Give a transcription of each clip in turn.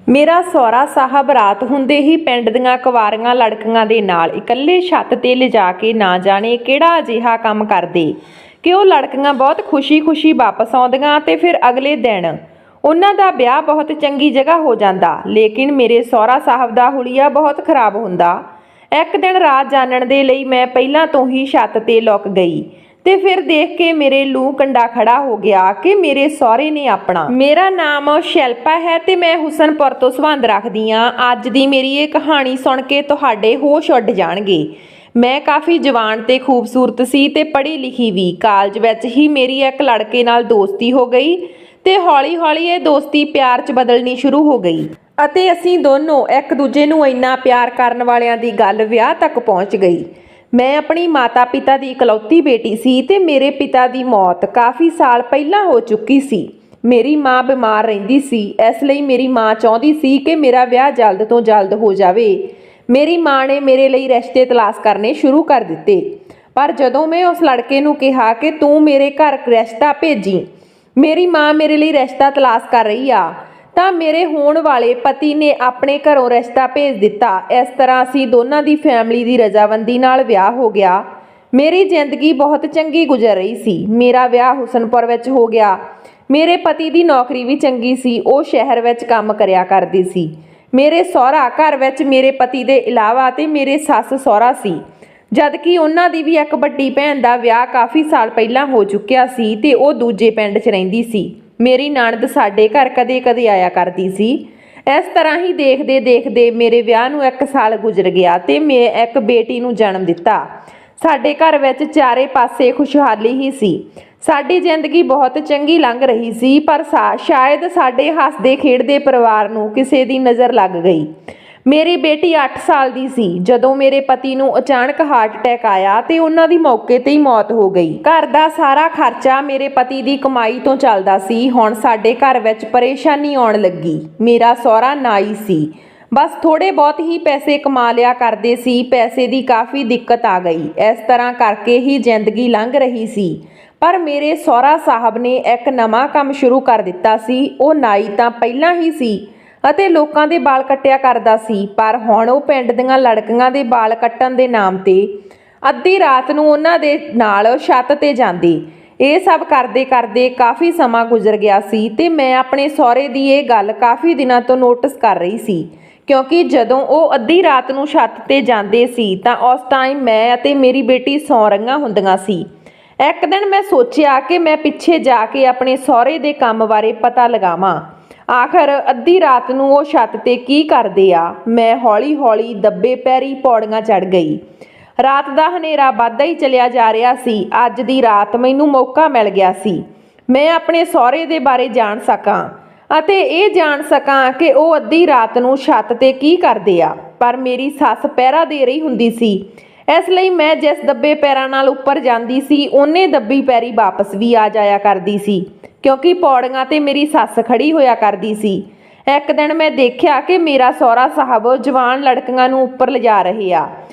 ਮੇਰਾ ਸਹੁਰਾ ਸਾਹਿਬ ਰਾਤ ਹੁੰਦੇ ਹੀ ਪਿੰਡ ਦੀਆਂ ਕੁਆਰੀਆਂ ਲੜਕੀਆਂ ਦੇ ਨਾਲ ਇਕੱਲੇ ਛੱਤ ਤੇ ਲਿਜਾ ਕੇ ਨਾ ਜਾਣੇ ਕਿਹੜਾ ਅਜਿਹਾ ਕੰਮ ਕਰਦੇ ਕਿ ਉਹ ਲੜਕੀਆਂ ਬਹੁਤ ਖੁਸ਼ੀ-ਖੁਸ਼ੀ ਵਾਪਸ ਆਉਂਦੀਆਂ ਤੇ ਫਿਰ ਅਗਲੇ ਦਿਨ ਉਹਨਾਂ ਦਾ ਵਿਆਹ ਬਹੁਤ ਚੰਗੀ ਜਗ੍ਹਾ ਹੋ ਜਾਂਦਾ। ਲੇਕਿਨ ਮੇਰੇ ਸਹੁਰਾ ਸਾਹਿਬ ਦਾ ਹੁਲੀਆ ਬਹੁਤ ਖਰਾਬ ਹੁੰਦਾ। ਇੱਕ ਦਿਨ ਰਾਤ ਜਾਣਨ ਦੇ ਲਈ ਮੈਂ ਪਹਿਲਾਂ ਤੋਂ ਹੀ ਛੱਤ ਤੇ ਲੁਕ ਗਈ ਤੇ ਫਿਰ ਦੇਖ ਕੇ ਮੇਰੇ ਲੂ ਕੰਡਾ ਖੜਾ ਹੋ ਗਿਆ ਕਿ ਮੇਰੇ ਸਹੁਰੇ ਨੇ ਆਪਣਾ। ਮੇਰਾ ਨਾਮ ਸ਼ਿਲਪਾ ਹੈ ਤੇ ਮੈਂ ਹੁਸਨਪੁਰ ਤੋਂ ਸੰਬੰਧ ਰੱਖਦੀ ਹਾਂ। ਅੱਜ ਦੀ ਮੇਰੀ ਇਹ ਕਹਾਣੀ ਸੁਣ ਕੇ ਤੁਹਾਡੇ ਹੋਸ਼ ਉੱਡ ਜਾਣਗੇ। ਮੈਂ ਕਾਫੀ ਜਵਾਨ ਤੇ ਖੂਬਸੂਰਤ ਸੀ ਤੇ ਪੜ੍ਹੀ ਲਿਖੀ ਵੀ। ਕਾਲਜ ਵਿੱਚ ਹੀ ਮੇਰੀ ਇੱਕ ਲੜਕੇ ਨਾਲ ਦੋਸਤੀ ਹੋ ਗਈ ਤੇ ਹੌਲੀ-ਹੌਲੀ ਇਹ ਦੋਸਤੀ ਪਿਆਰ 'ਚ ਬਦਲਣੀ ਸ਼ੁਰੂ ਹੋ ਗਈ ਅਤੇ ਅਸੀਂ ਦੋਨੋਂ ਇੱਕ ਦੂਜੇ ਨੂੰ ਇੰਨਾ ਪਿਆਰ ਕਰਨ ਵਾਲਿਆਂ ਦੀ ਗੱਲ ਵਿਆਹ ਤੱਕ ਪਹੁੰਚ ਗਈ। ਮੈਂ ਆਪਣੀ ਮਾਤਾ-ਪਿਤਾ ਦੀ ਇਕਲੌਤੀ ਬੇਟੀ ਸੀ ਤੇ ਮੇਰੇ ਪਿਤਾ ਦੀ ਮੌਤ ਕਾਫੀ ਸਾਲ ਪਹਿਲਾਂ ਹੋ ਚੁੱਕੀ ਸੀ। ਮੇਰੀ ਮਾਂ ਬਿਮਾਰ ਰਹਿੰਦੀ ਸੀ, ਇਸ ਲਈ ਮੇਰੀ ਮਾਂ ਚਾਹੁੰਦੀ ਸੀ ਕਿ ਮੇਰਾ ਵਿਆਹ ਜਲਦ ਤੋਂ ਜਲਦ ਹੋ ਜਾਵੇ। ਮੇਰੀ ਮਾਂ ਨੇ ਮੇਰੇ ਲਈ ਰਿਸ਼ਤੇ ਤਲਾਸ਼ ਕਰਨੇ ਸ਼ੁਰੂ ਕਰ ਦਿੱਤੇ, ਪਰ ਜਦੋਂ ਮੈਂ ਉਸ ਲੜਕੇ ਨੂੰ ਕਿਹਾ ਕਿ ਤੂੰ ਮੇਰੇ ਘਰ ਰਿਸ਼ਤਾ ਭੇਜੀ, ਮੇਰੀ ਮਾਂ ਮੇਰੇ ਲਈ ਰਿਸ਼ਤਾ ਤਲਾਸ਼ ਕਰ ਰਹੀ ਆ, ਤਾਂ ਮੇਰੇ ਹੋਣ ਵਾਲੇ ਪਤੀ ਨੇ ਆਪਣੇ ਘਰੋਂ ਰਿਸ਼ਤਾ ਭੇਜ ਦਿੱਤਾ। ਇਸ ਤਰ੍ਹਾਂ ਅਸੀਂ ਦੋਨਾਂ ਦੀ ਫੈਮਿਲੀ ਦੀ ਰਜ਼ਾਮੰਦੀ ਨਾਲ ਵਿਆਹ ਹੋ ਗਿਆ। ਮੇਰੀ ਜ਼ਿੰਦਗੀ ਬਹੁਤ ਚੰਗੀ ਗੁਜ਼ਰ ਰਹੀ ਸੀ। ਮੇਰਾ ਵਿਆਹ ਹੁਸਨਪੁਰ ਵਿੱਚ ਹੋ ਗਿਆ। ਮੇਰੇ ਪਤੀ ਦੀ ਨੌਕਰੀ ਵੀ ਚੰਗੀ ਸੀ, ਉਹ ਸ਼ਹਿਰ ਵਿੱਚ ਕੰਮ ਕਰਿਆ ਕਰਦੀ ਸੀ। ਮੇਰੇ ਸਹੁਰਾ ਘਰ ਵਿੱਚ ਮੇਰੇ ਪਤੀ ਦੇ ਇਲਾਵਾ ਤੇ ਮੇਰੇ ਸੱਸ ਸਹੁਰਾ ਸੀ, ਜਦ ਕਿ ਉਹਨਾਂ ਦੀ ਵੀ ਇੱਕ ਵੱਡੀ ਭੈਣ ਦਾ ਵਿਆਹ ਕਾਫੀ ਸਾਲ ਪਹਿਲਾਂ ਹੋ ਚੁੱਕਿਆ ਸੀ ਤੇ ਉਹ ਦੂਜੇ ਪਿੰਡ 'ਚ ਰਹਿੰਦੀ ਸੀ। ਮੇਰੀ ਨਣਦ ਸਾਡੇ ਘਰ ਕਦੇ-ਕਦੇ ਆਇਆ ਕਰਦੀ ਸੀ। ਇਸ ਤਰ੍ਹਾਂ ਹੀ ਦੇਖਦੇ-ਦੇਖਦੇ ਮੇਰੇ ਵਿਆਹ ਨੂੰ 1 ਸਾਲ ਗੁਜ਼ਰ ਗਿਆ ਤੇ ਮੈਂ ਇੱਕ ਬੇਟੀ ਨੂੰ ਜਨਮ ਦਿੱਤਾ। ਸਾਡੇ ਘਰ ਵਿੱਚ ਚਾਰੇ ਪਾਸੇ ਖੁਸ਼ਹਾਲੀ ਹੀ ਸੀ। ਸਾਡੀ ਜ਼ਿੰਦਗੀ ਬਹੁਤ ਚੰਗੀ ਲੰਘ ਰਹੀ ਸੀ, ਪਰ ਸ਼ਾਇਦ ਸਾਡੇ ਹੱਸਦੇ ਖੇਡਦੇ ਪਰਿਵਾਰ ਨੂੰ ਕਿਸੇ ਦੀ ਨਜ਼ਰ ਲੱਗ ਗਈ। ਮੇਰੀ ਬੇਟੀ 8 ਸਾਲ ਦੀ ਸੀ ਜਦੋਂ ਮੇਰੇ ਪਤੀ ਨੂੰ ਅਚਾਨਕ ਹਾਰਟ ਅਟੈਕ ਆਇਆ ਤੇ ਉਹਨਾਂ ਦੀ ਮੌਕੇ ਤੇ ਹੀ ਮੌਤ ਹੋ ਗਈ। ਘਰ ਦਾ ਸਾਰਾ ਖਰਚਾ ਮੇਰੇ ਪਤੀ ਦੀ ਕਮਾਈ ਤੋਂ ਚੱਲਦਾ ਸੀ। ਹੁਣ ਸਾਡੇ ਘਰ ਵਿੱਚ ਪਰੇਸ਼ਾਨੀ ਆਉਣ ਲੱਗੀ। ਮੇਰਾ ਸਹੁਰਾ ਨਾਈ ਸੀ, ਬਸ ਥੋੜੇ ਬਹੁਤ ਹੀ ਪੈਸੇ ਕਮਾ ਲਿਆ ਕਰਦੇ ਸੀ। ਪੈਸੇ ਦੀ ਕਾਫੀ ਦਿੱਕਤ ਆ ਗਈ। ਇਸ ਤਰ੍ਹਾਂ ਕਰਕੇ ਹੀ ਜ਼ਿੰਦਗੀ ਲੰਘ ਰਹੀ ਸੀ। ਪਰ ਮੇਰੇ ਸਹੁਰਾ ਸਾਹਿਬ ਨੇ ਇੱਕ ਨਵਾਂ ਕੰਮ ਸ਼ੁਰੂ ਕਰ ਦਿੱਤਾ ਸੀ। ਉਹ ਨਾਈ ਤਾਂ ਪਹਿਲਾਂ ਹੀ ਸੀ ਅਤੇ ਲੋਕਾਂ ਦੇ ਵਾਲ ਕੱਟਿਆ ਕਰਦਾ ਸੀ, ਪਰ ਹੁਣ ਉਹ ਪਿੰਡ ਦੀਆਂ ਲੜਕੀਆਂ ਦੇ ਵਾਲ ਕੱਟਣ ਦੇ ਨਾਮ ਤੇ ਅੱਧੀ ਰਾਤ ਨੂੰ ਉਹਨਾਂ ਦੇ ਨਾਲ ਛੱਤ ਤੇ ਜਾਂਦੇ। ਇਹ ਸਭ ਕਰਦੇ ਕਰਦੇ ਕਾਫੀ ਸਮਾਂ ਗੁਜ਼ਰ ਗਿਆ ਸੀ ਤੇ ਮੈਂ ਆਪਣੇ ਸਹੁਰੇ ਦੀ ਇਹ ਗੱਲ ਕਾਫੀ ਦਿਨਾਂ ਤੋਂ ਨੋਟਿਸ ਕਰ ਰਹੀ ਸੀ, ਕਿਉਂਕਿ ਜਦੋਂ ਉਹ ਅੱਧੀ ਰਾਤ ਨੂੰ ਛੱਤ ਤੇ ਜਾਂਦੇ ਸੀ ਤਾਂ ਉਸ ਟਾਈਮ ਮੈਂ ਅਤੇ ਮੇਰੀ ਬੇਟੀ ਸੌਂ ਰਹੀਆਂ ਹੁੰਦੀਆਂ ਸੀ। ਇੱਕ ਦਿਨ ਮੈਂ ਸੋਚਿਆ ਕਿ ਮੈਂ ਪਿੱਛੇ ਜਾ ਕੇ ਆਪਣੇ ਸਹੁਰੇ ਦੇ ਕੰਮ ਬਾਰੇ ਪਤਾ ਲਗਾਵਾਂ। ਆਖਰ ਅੱਧੀ ਰਾਤ ਨੂੰ ਉਹ ਛੱਤ ਤੇ ਕੀ ਕਰਦੇ ਆ। ਮੈਂ ਹੌਲੀ-ਹੌਲੀ ਦੱਬੇ ਪੈਰੀ ਪੌੜੀਆਂ ਚੜ੍ਹ ਗਈ। ਰਾਤ ਦਾ ਹਨੇਰਾ ਵੱਧਦਾ ਹੀ ਚਲਿਆ ਜਾ ਰਿਹਾ ਸੀ। ਅੱਜ ਦੀ ਰਾਤ ਮੈਨੂੰ ਮੌਕਾ ਮਿਲ ਗਿਆ ਸੀ ਮੈਂ ਆਪਣੇ ਸਹੁਰੇ ਦੇ ਬਾਰੇ ਜਾਣ ਸਕਾਂ ਅਤੇ ਇਹ ਜਾਣ ਸਕਾਂ ਕਿ ਉਹ ਅੱਧੀ ਰਾਤ ਨੂੰ ਛੱਤ ਤੇ ਕੀ ਕਰਦੇ ਆ। ਪਰ ਮੇਰੀ ਸੱਸ ਪਹਿਰਾ ਦੇ ਰਹੀ ਹੁੰਦੀ ਸੀ, ਇਸ ਲਈ ਮੈਂ ਜਿਸ ਦੱਬੇ ਪੈਰਾਂ ਨਾਲ ਉੱਪਰ ਜਾਂਦੀ ਸੀ ਉਹਨੇ ਦੱਬੀ ਪੈਰੀ ਵਾਪਸ ਵੀ ਆ ਜਾਇਆ ਕਰਦੀ ਸੀ, ਕਿਉਂਕਿ ਪੌੜੀਆਂ ਤੇ ਮੇਰੀ ਸੱਸ ਖੜੀ ਹੋਇਆ ਕਰਦੀ ਸੀ। ਇੱਕ ਦਿਨ ਮੈਂ ਦੇਖਿਆ ਕਿ ਮੇਰਾ ਸਹੁਰਾ ਸਾਹਿਬ ਜਵਾਨ ਲੜਕੀਆਂ ਨੂੰ ਉੱਪਰ ਲਿਜਾ ਰਹੇ ਆ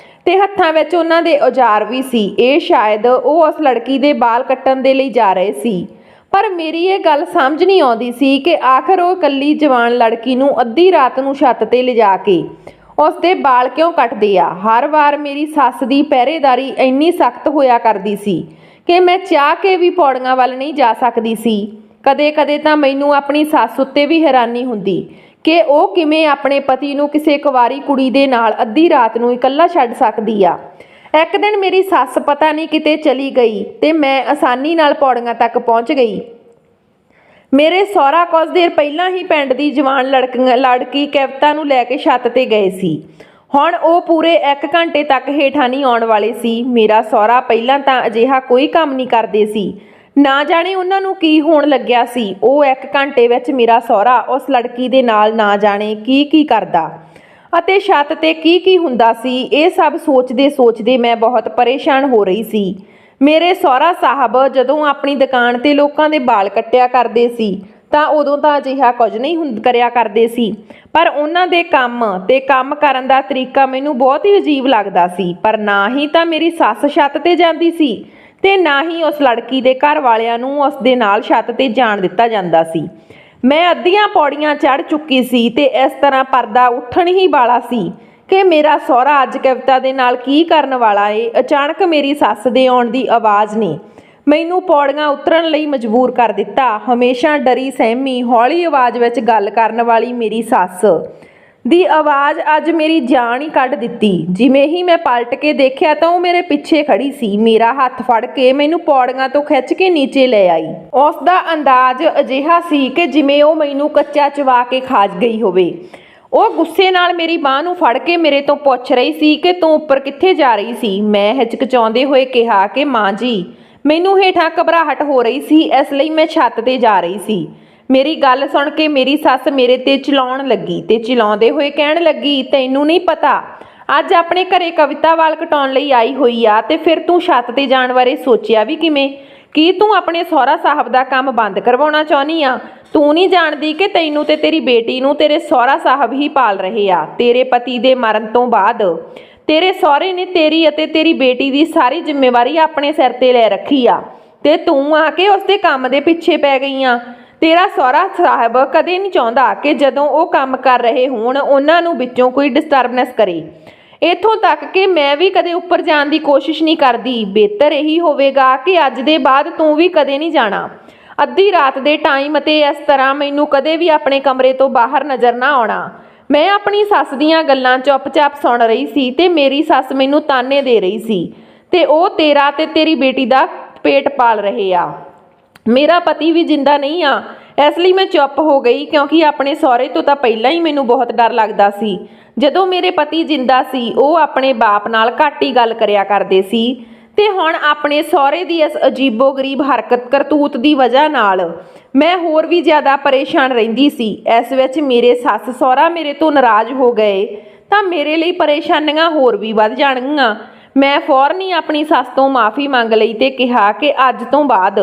ਤੇ ਹੱਥਾਂ ਵਿੱਚ ਉਹਨਾਂ ਦੇ ਔਜ਼ਾਰ ਵੀ ਸੀ। ਇਹ ਸ਼ਾਇਦ ਉਹ ਉਸ ਲੜਕੀ ਦੇ ਵਾਲ ਕੱਟਣ ਦੇ ਲਈ ਜਾ ਰਹੇ ਸੀ, ਪਰ ਮੇਰੀ ਇਹ ਗੱਲ ਸਮਝ ਨਹੀਂ ਆਉਂਦੀ ਸੀ ਕਿ ਆਖਰ ਉਹ ਇਕੱਲੀ ਜਵਾਨ ਲੜਕੀ ਨੂੰ ਅੱਧੀ ਰਾਤ ਨੂੰ ਛੱਤ ਤੇ ਲਿਜਾ ਕੇ ਉਸ ਦੇ ਵਾਲ ਕਿਉਂ ਕੱਟਦੇ ਆ। ਹਰ ਵਾਰ ਮੇਰੀ ਸੱਸ ਦੀ ਪਹਿਰੇਦਾਰੀ ਇੰਨੀ ਸਖਤ ਹੋਇਆ ਕਰਦੀ ਸੀ ਕਿ ਮੈਂ ਚਾਹ ਕੇ ਵੀ ਪੌੜੀਆਂ ਵੱਲ ਨਹੀਂ ਜਾ ਸਕਦੀ ਸੀ। ਕਦੇ-ਕਦੇ ਤਾਂ ਮੈਨੂੰ ਆਪਣੀ ਸੱਸ ਉੱਤੇ ਵੀ ਹੈਰਾਨੀ ਹੁੰਦੀ ਕਿ ਉਹ ਕਿਵੇਂ ਆਪਣੇ ਪਤੀ ਨੂੰ ਕਿਸੇ ਕੁਆਰੀ ਕੁੜੀ ਦੇ ਨਾਲ ਅੱਧੀ ਰਾਤ ਨੂੰ ਇਕੱਲਾ ਛੱਡ ਸਕਦੀ ਆ। ਇੱਕ ਦਿਨ ਮੇਰੀ ਸੱਸ ਪਤਾ ਨਹੀਂ ਕਿਤੇ ਚਲੀ ਗਈ ਤੇ ਮੈਂ ਆਸਾਨੀ ਨਾਲ ਪੌੜੀਆਂ ਤੱਕ ਪਹੁੰਚ ਗਈ। ਮੇਰੇ ਸਹੁਰਾ ਕੁਝ ਦੇਰ ਪਹਿਲਾਂ ਹੀ ਪਿੰਡ ਦੀ ਜਵਾਨ ਲੜਕੀ ਕਵਿਤਾ ਨੂੰ ਲੈ ਕੇ ਛੱਤ ਤੇ ਗਏ ਸੀ। ਹੁਣ ਉਹ ਪੂਰੇ 1 ਘੰਟੇ ਤੱਕ ਹੇਠਾਂ ਨਹੀਂ ਆਉਣ ਵਾਲੇ ਸੀ। ਮੇਰਾ ਸਹੁਰਾ ਪਹਿਲਾਂ ਤਾਂ ਅਜਿਹਾ ਕੋਈ ਕੰਮ ਨਹੀਂ ਕਰਦੇ ਸੀ, ਨਾ ਜਾਣੇ ਉਹਨਾਂ ਨੂੰ ਕੀ ਹੋਣ ਲੱਗਿਆ ਸੀ। ਉਹ 1 ਘੰਟੇ ਵਿੱਚ ਮੇਰਾ ਸਹੁਰਾ ਉਸ ਲੜਕੀ ਦੇ ਨਾਲ ਨਾ ਜਾਣੇ ਕੀ ਕਰਦਾ ਅਤੇ ਛੱਤ ਤੇ ਕੀ ਹੁੰਦਾ ਸੀ। ਇਹ ਸਭ ਸੋਚਦੇ ਮੈਂ ਬਹੁਤ ਪਰੇਸ਼ਾਨ ਹੋ ਰਹੀ ਸੀ। ਮੇਰੇ ਸਹੁਰਾ ਸਾਹਿਬ ਜਦੋਂ ਆਪਣੀ ਦੁਕਾਨ ਤੇ ਲੋਕਾਂ ਦੇ ਵਾਲ ਕੱਟਿਆ ਕਰਦੇ ਸੀ ਤਾਂ ਉਦੋਂ ਤਾਂ ਅਜਿਹਾ ਕੁਝ ਨਹੀਂ ਕਰਿਆ ਕਰਦੇ ਸੀ, ਪਰ ਉਹਨਾਂ ਦੇ ਕੰਮ ਕਰਨ ਦਾ ਤਰੀਕਾ ਮੈਨੂੰ ਬਹੁਤ ਹੀ ਅਜੀਬ ਲੱਗਦਾ ਸੀ। ਪਰ ਨਾ ਹੀ ਤਾਂ ਮੇਰੀ ਸੱਸ ਛੱਤ ਤੇ ਜਾਂਦੀ ਸੀ ਤੇ ਨਾ ਹੀ ਉਸ ਲੜਕੀ ਦੇ ਘਰ ਵਾਲਿਆਂ ਨੂੰ ਉਸ ਦੇ ਨਾਲ ਛੱਤ ਤੇ ਜਾਣ ਦਿੱਤਾ ਜਾਂਦਾ ਸੀ। ਮੈਂ ਅੱਧੀਆਂ ਪੌੜੀਆਂ ਚੜ੍ਹ ਚੁੱਕੀ ਸੀ ਤੇ ਇਸ ਤਰ੍ਹਾਂ ਪਰਦਾ ਉੱਠਣ ਹੀ ਵਾਲਾ ਸੀ ਕਿ ਮੇਰਾ ਸਹੁਰਾ ਅੱਜ ਕਵਿਤਾ ਦੇ ਨਾਲ ਕੀ ਕਰਨ ਵਾਲਾ ਏ। ਅਚਾਨਕ ਮੇਰੀ ਸੱਸ ਦੇ ਆਉਣ ਦੀ ਆਵਾਜ਼ ਨੇ ਮੈਨੂੰ ਪੌੜੀਆਂ ਉਤਰਨ ਲਈ ਮਜਬੂਰ ਕਰ ਦਿੱਤਾ। ਹਮੇਸ਼ਾ ਡਰੀ ਸਹਿਮੀ ਹੌਲੀ ਆਵਾਜ਼ ਵਿੱਚ ਗੱਲ ਕਰਨ ਵਾਲੀ ਮੇਰੀ ਸੱਸ ਦੀ ਆਵਾਜ਼ ਅੱਜ ਮੇਰੀ ਜਾਨ ਹੀ ਕੱਢ ਦਿੱਤੀ। ਜਿਵੇਂ ਹੀ ਮੈਂ ਪਲਟ ਕੇ ਦੇਖਿਆ ਤਾਂ ਉਹ ਮੇਰੇ ਪਿੱਛੇ ਖੜੀ ਸੀ। ਮੇਰਾ ਹੱਥ ਫੜ ਕੇ ਮੈਨੂੰ ਪੌੜੀਆਂ ਤੋਂ ਖਿੱਚ ਕੇ ਨੀਚੇ ਲੈ ਆਈ। ਉਸ ਦਾ ਅੰਦਾਜ਼ ਅਜਿਹਾ ਸੀ ਕਿ ਜਿਵੇਂ ਉਹ ਮੈਨੂੰ ਕੱਚਾ ਚਬਾ ਕੇ ਖਾ ਗਈ ਹੋਵੇ। ਉਹ ਗੁੱਸੇ ਨਾਲ ਮੇਰੀ ਬਾਂਹ ਨੂੰ ਫੜ ਕੇ ਮੇਰੇ ਤੋਂ ਪੁੱਛ ਰਹੀ ਸੀ ਕਿ ਤੂੰ ਉੱਪਰ ਕਿੱਥੇ ਜਾ ਰਹੀ ਸੀ। ਮੈਂ ਹਿਚਕਚਾਉਂਦੇ ਹੋਏ ਕਿਹਾ ਕਿ ਮਾਂ ਜੀ, ਮੈਨੂੰ ਹੇਠਾਂ ਘਬਰਾਹਟ ਹੋ ਰਹੀ ਸੀ, ਇਸ ਲਈ ਮੈਂ ਛੱਤ ਤੇ ਜਾ ਰਹੀ ਸੀ। ਮੇਰੀ ਗੱਲ ਸੁਣ ਕੇ ਮੇਰੀ ਸੱਸ ਮੇਰੇ ਤੇ ਚਿਲਾਉਣ ਲੱਗੀ ਤੇ ਚਿਲਾਉਂਦੇ ਹੋਏ ਕਹਿਣ ਲੱਗੀ, ਤੈਨੂੰ ਨਹੀਂ ਪਤਾ ਅੱਜ ਆਪਣੇ ਘਰੇ ਕਵਿਤਾ ਵਾਲ ਕਟਾਉਣ ਲਈ ਆਈ ਹੋਈ ਆ ਤੇ ਫਿਰ ਤੂੰ ਛੱਤ ਤੇ ਜਾਣ ਬਾਰੇ ਸੋਚਿਆ ਵੀ ਕਿਵੇਂ? ਕੀ ਤੂੰ ਆਪਣੇ ਸਹੁਰਾ ਸਾਹਿਬ ਦਾ ਕੰਮ ਬੰਦ ਕਰਵਾਉਣਾ ਚਾਹੁੰਦੀ ਆ? ਤੂੰ ਨਹੀਂ ਜਾਣਦੀ ਕਿ ਤੈਨੂੰ ਤੇ ਤੇਰੀ ਬੇਟੀ ਨੂੰ ਤੇਰੇ ਸਹੁਰਾ ਸਾਹਿਬ ਹੀ ਪਾਲ ਰਹੇ ਆ। ਤੇਰੇ ਪਤੀ ਦੇ ਮਰਨ ਤੋਂ ਬਾਅਦ ਤੇਰੇ ਸਹੁਰੇ ਨੇ ਤੇਰੀ ਅਤੇ ਤੇਰੀ ਬੇਟੀ ਦੀ ਸਾਰੀ ਜ਼ਿੰਮੇਵਾਰੀ ਆਪਣੇ ਸਿਰ ਤੇ ਲੈ ਰੱਖੀ ਆ ਤੇ ਤੂੰ ਆ ਕੇ ਉਸ ਦੇ ਕੰਮ ਦੇ ਪਿੱਛੇ ਪੈ ਗਈ ਆ। ਤੇਰਾ ਸਹੁਰਾ ਸਾਹਿਬ ਕਦੇ ਨਹੀਂ ਚਾਹੁੰਦਾ ਕਿ ਜਦੋਂ ਉਹ ਕੰਮ ਕਰ ਰਹੇ ਹੋਣ ਉਹਨਾਂ ਨੂੰ ਵਿੱਚੋਂ ਕੋਈ ਡਿਸਟਰਬੈਂਸ ਕਰੇ। ਇੱਥੋਂ ਤੱਕ ਕਿ ਮੈਂ ਵੀ ਕਦੇ ਉੱਪਰ ਜਾਣ ਦੀ ਕੋਸ਼ਿਸ਼ ਨਹੀਂ ਕਰਦੀ। ਬਿਹਤਰ ਇਹੀ ਹੋਵੇਗਾ ਕਿ ਅੱਜ ਦੇ ਬਾਅਦ ਤੂੰ ਵੀ ਕਦੇ ਨਹੀਂ ਜਾਣਾ, ਅੱਧੀ ਰਾਤ ਦੇ ਟਾਈਮ ਅਤੇ ਇਸ ਤਰ੍ਹਾਂ ਮੈਨੂੰ ਕਦੇ ਵੀ ਆਪਣੇ ਕਮਰੇ ਤੋਂ ਬਾਹਰ ਨਜ਼ਰ ਨਾ ਆਉਣਾ। ਮੈਂ ਆਪਣੀ ਸੱਸ ਦੀਆਂ ਗੱਲਾਂ ਚੁੱਪ-ਚਾਪ ਸੁਣ ਰਹੀ ਸੀ ਤੇ ਮੇਰੀ ਸੱਸ ਮੈਨੂੰ ਤਾਨੇ ਦੇ ਰਹੀ ਸੀ ਤੇ ਉਹ ਤੇਰਾ ਤੇ ਤੇਰੀ ਬੇਟੀ ਦਾ ਪੇਟ ਪਾਲ ਰਹੇ ਆ। ਮੇਰਾ ਪਤੀ ਵੀ ਜਿੰਦਾ ਨਹੀਂ ਆ। ਇਸ ਲਈ ਮੈਂ ਚੁੱਪ ਹੋ ਗਈ ਕਿਉਂਕਿ ਆਪਣੇ ਸਹੁਰੇ ਤੋਂ ਤਾਂ ਪਹਿਲਾਂ ਹੀ ਮੈਨੂੰ ਬਹੁਤ ਡਰ ਲੱਗਦਾ ਸੀ। ਜਦੋਂ ਮੇਰੇ ਪਤੀ ਜਿੰਦਾ ਸੀ ਉਹ ਆਪਣੇ ਬਾਪ ਨਾਲ ਘੱਟ ਹੀ ਗੱਲ ਕਰਿਆ ਕਰਦੇ ਸੀ ਤੇ ਹੁਣ ਆਪਣੇ ਸਹੁਰੇ ਦੀ ਇਸ ਅਜੀਬੋ-ਗਰੀਬ ਹਰਕਤ ਕਰਤੂਤ ਦੀ ਵਜ੍ਹਾ ਨਾਲ ਮੈਂ ਹੋਰ ਵੀ ਜ਼ਿਆਦਾ ਪਰੇਸ਼ਾਨ ਰਹਿੰਦੀ ਸੀ। ਇਸ ਵਿੱਚ ਮੇਰੇ ਸੱਸ ਸਹੁਰਾ ਮੇਰੇ ਤੋਂ ਨਾਰਾਜ਼ ਹੋ ਗਏ ਤਾਂ ਮੇਰੇ ਲਈ ਪਰੇਸ਼ਾਨੀਆਂ ਹੋਰ ਵੀ ਵੱਧ ਜਾਣਗੀਆਂ। ਮੈਂ ਫੌਰਨ ਹੀ ਆਪਣੀ ਸੱਸ ਤੋਂ ਮਾफ़ੀ ਮੰਗ ਲਈ ਤੇ ਕਿਹਾ ਕਿ ਅੱਜ ਤੋਂ ਬਾਅਦ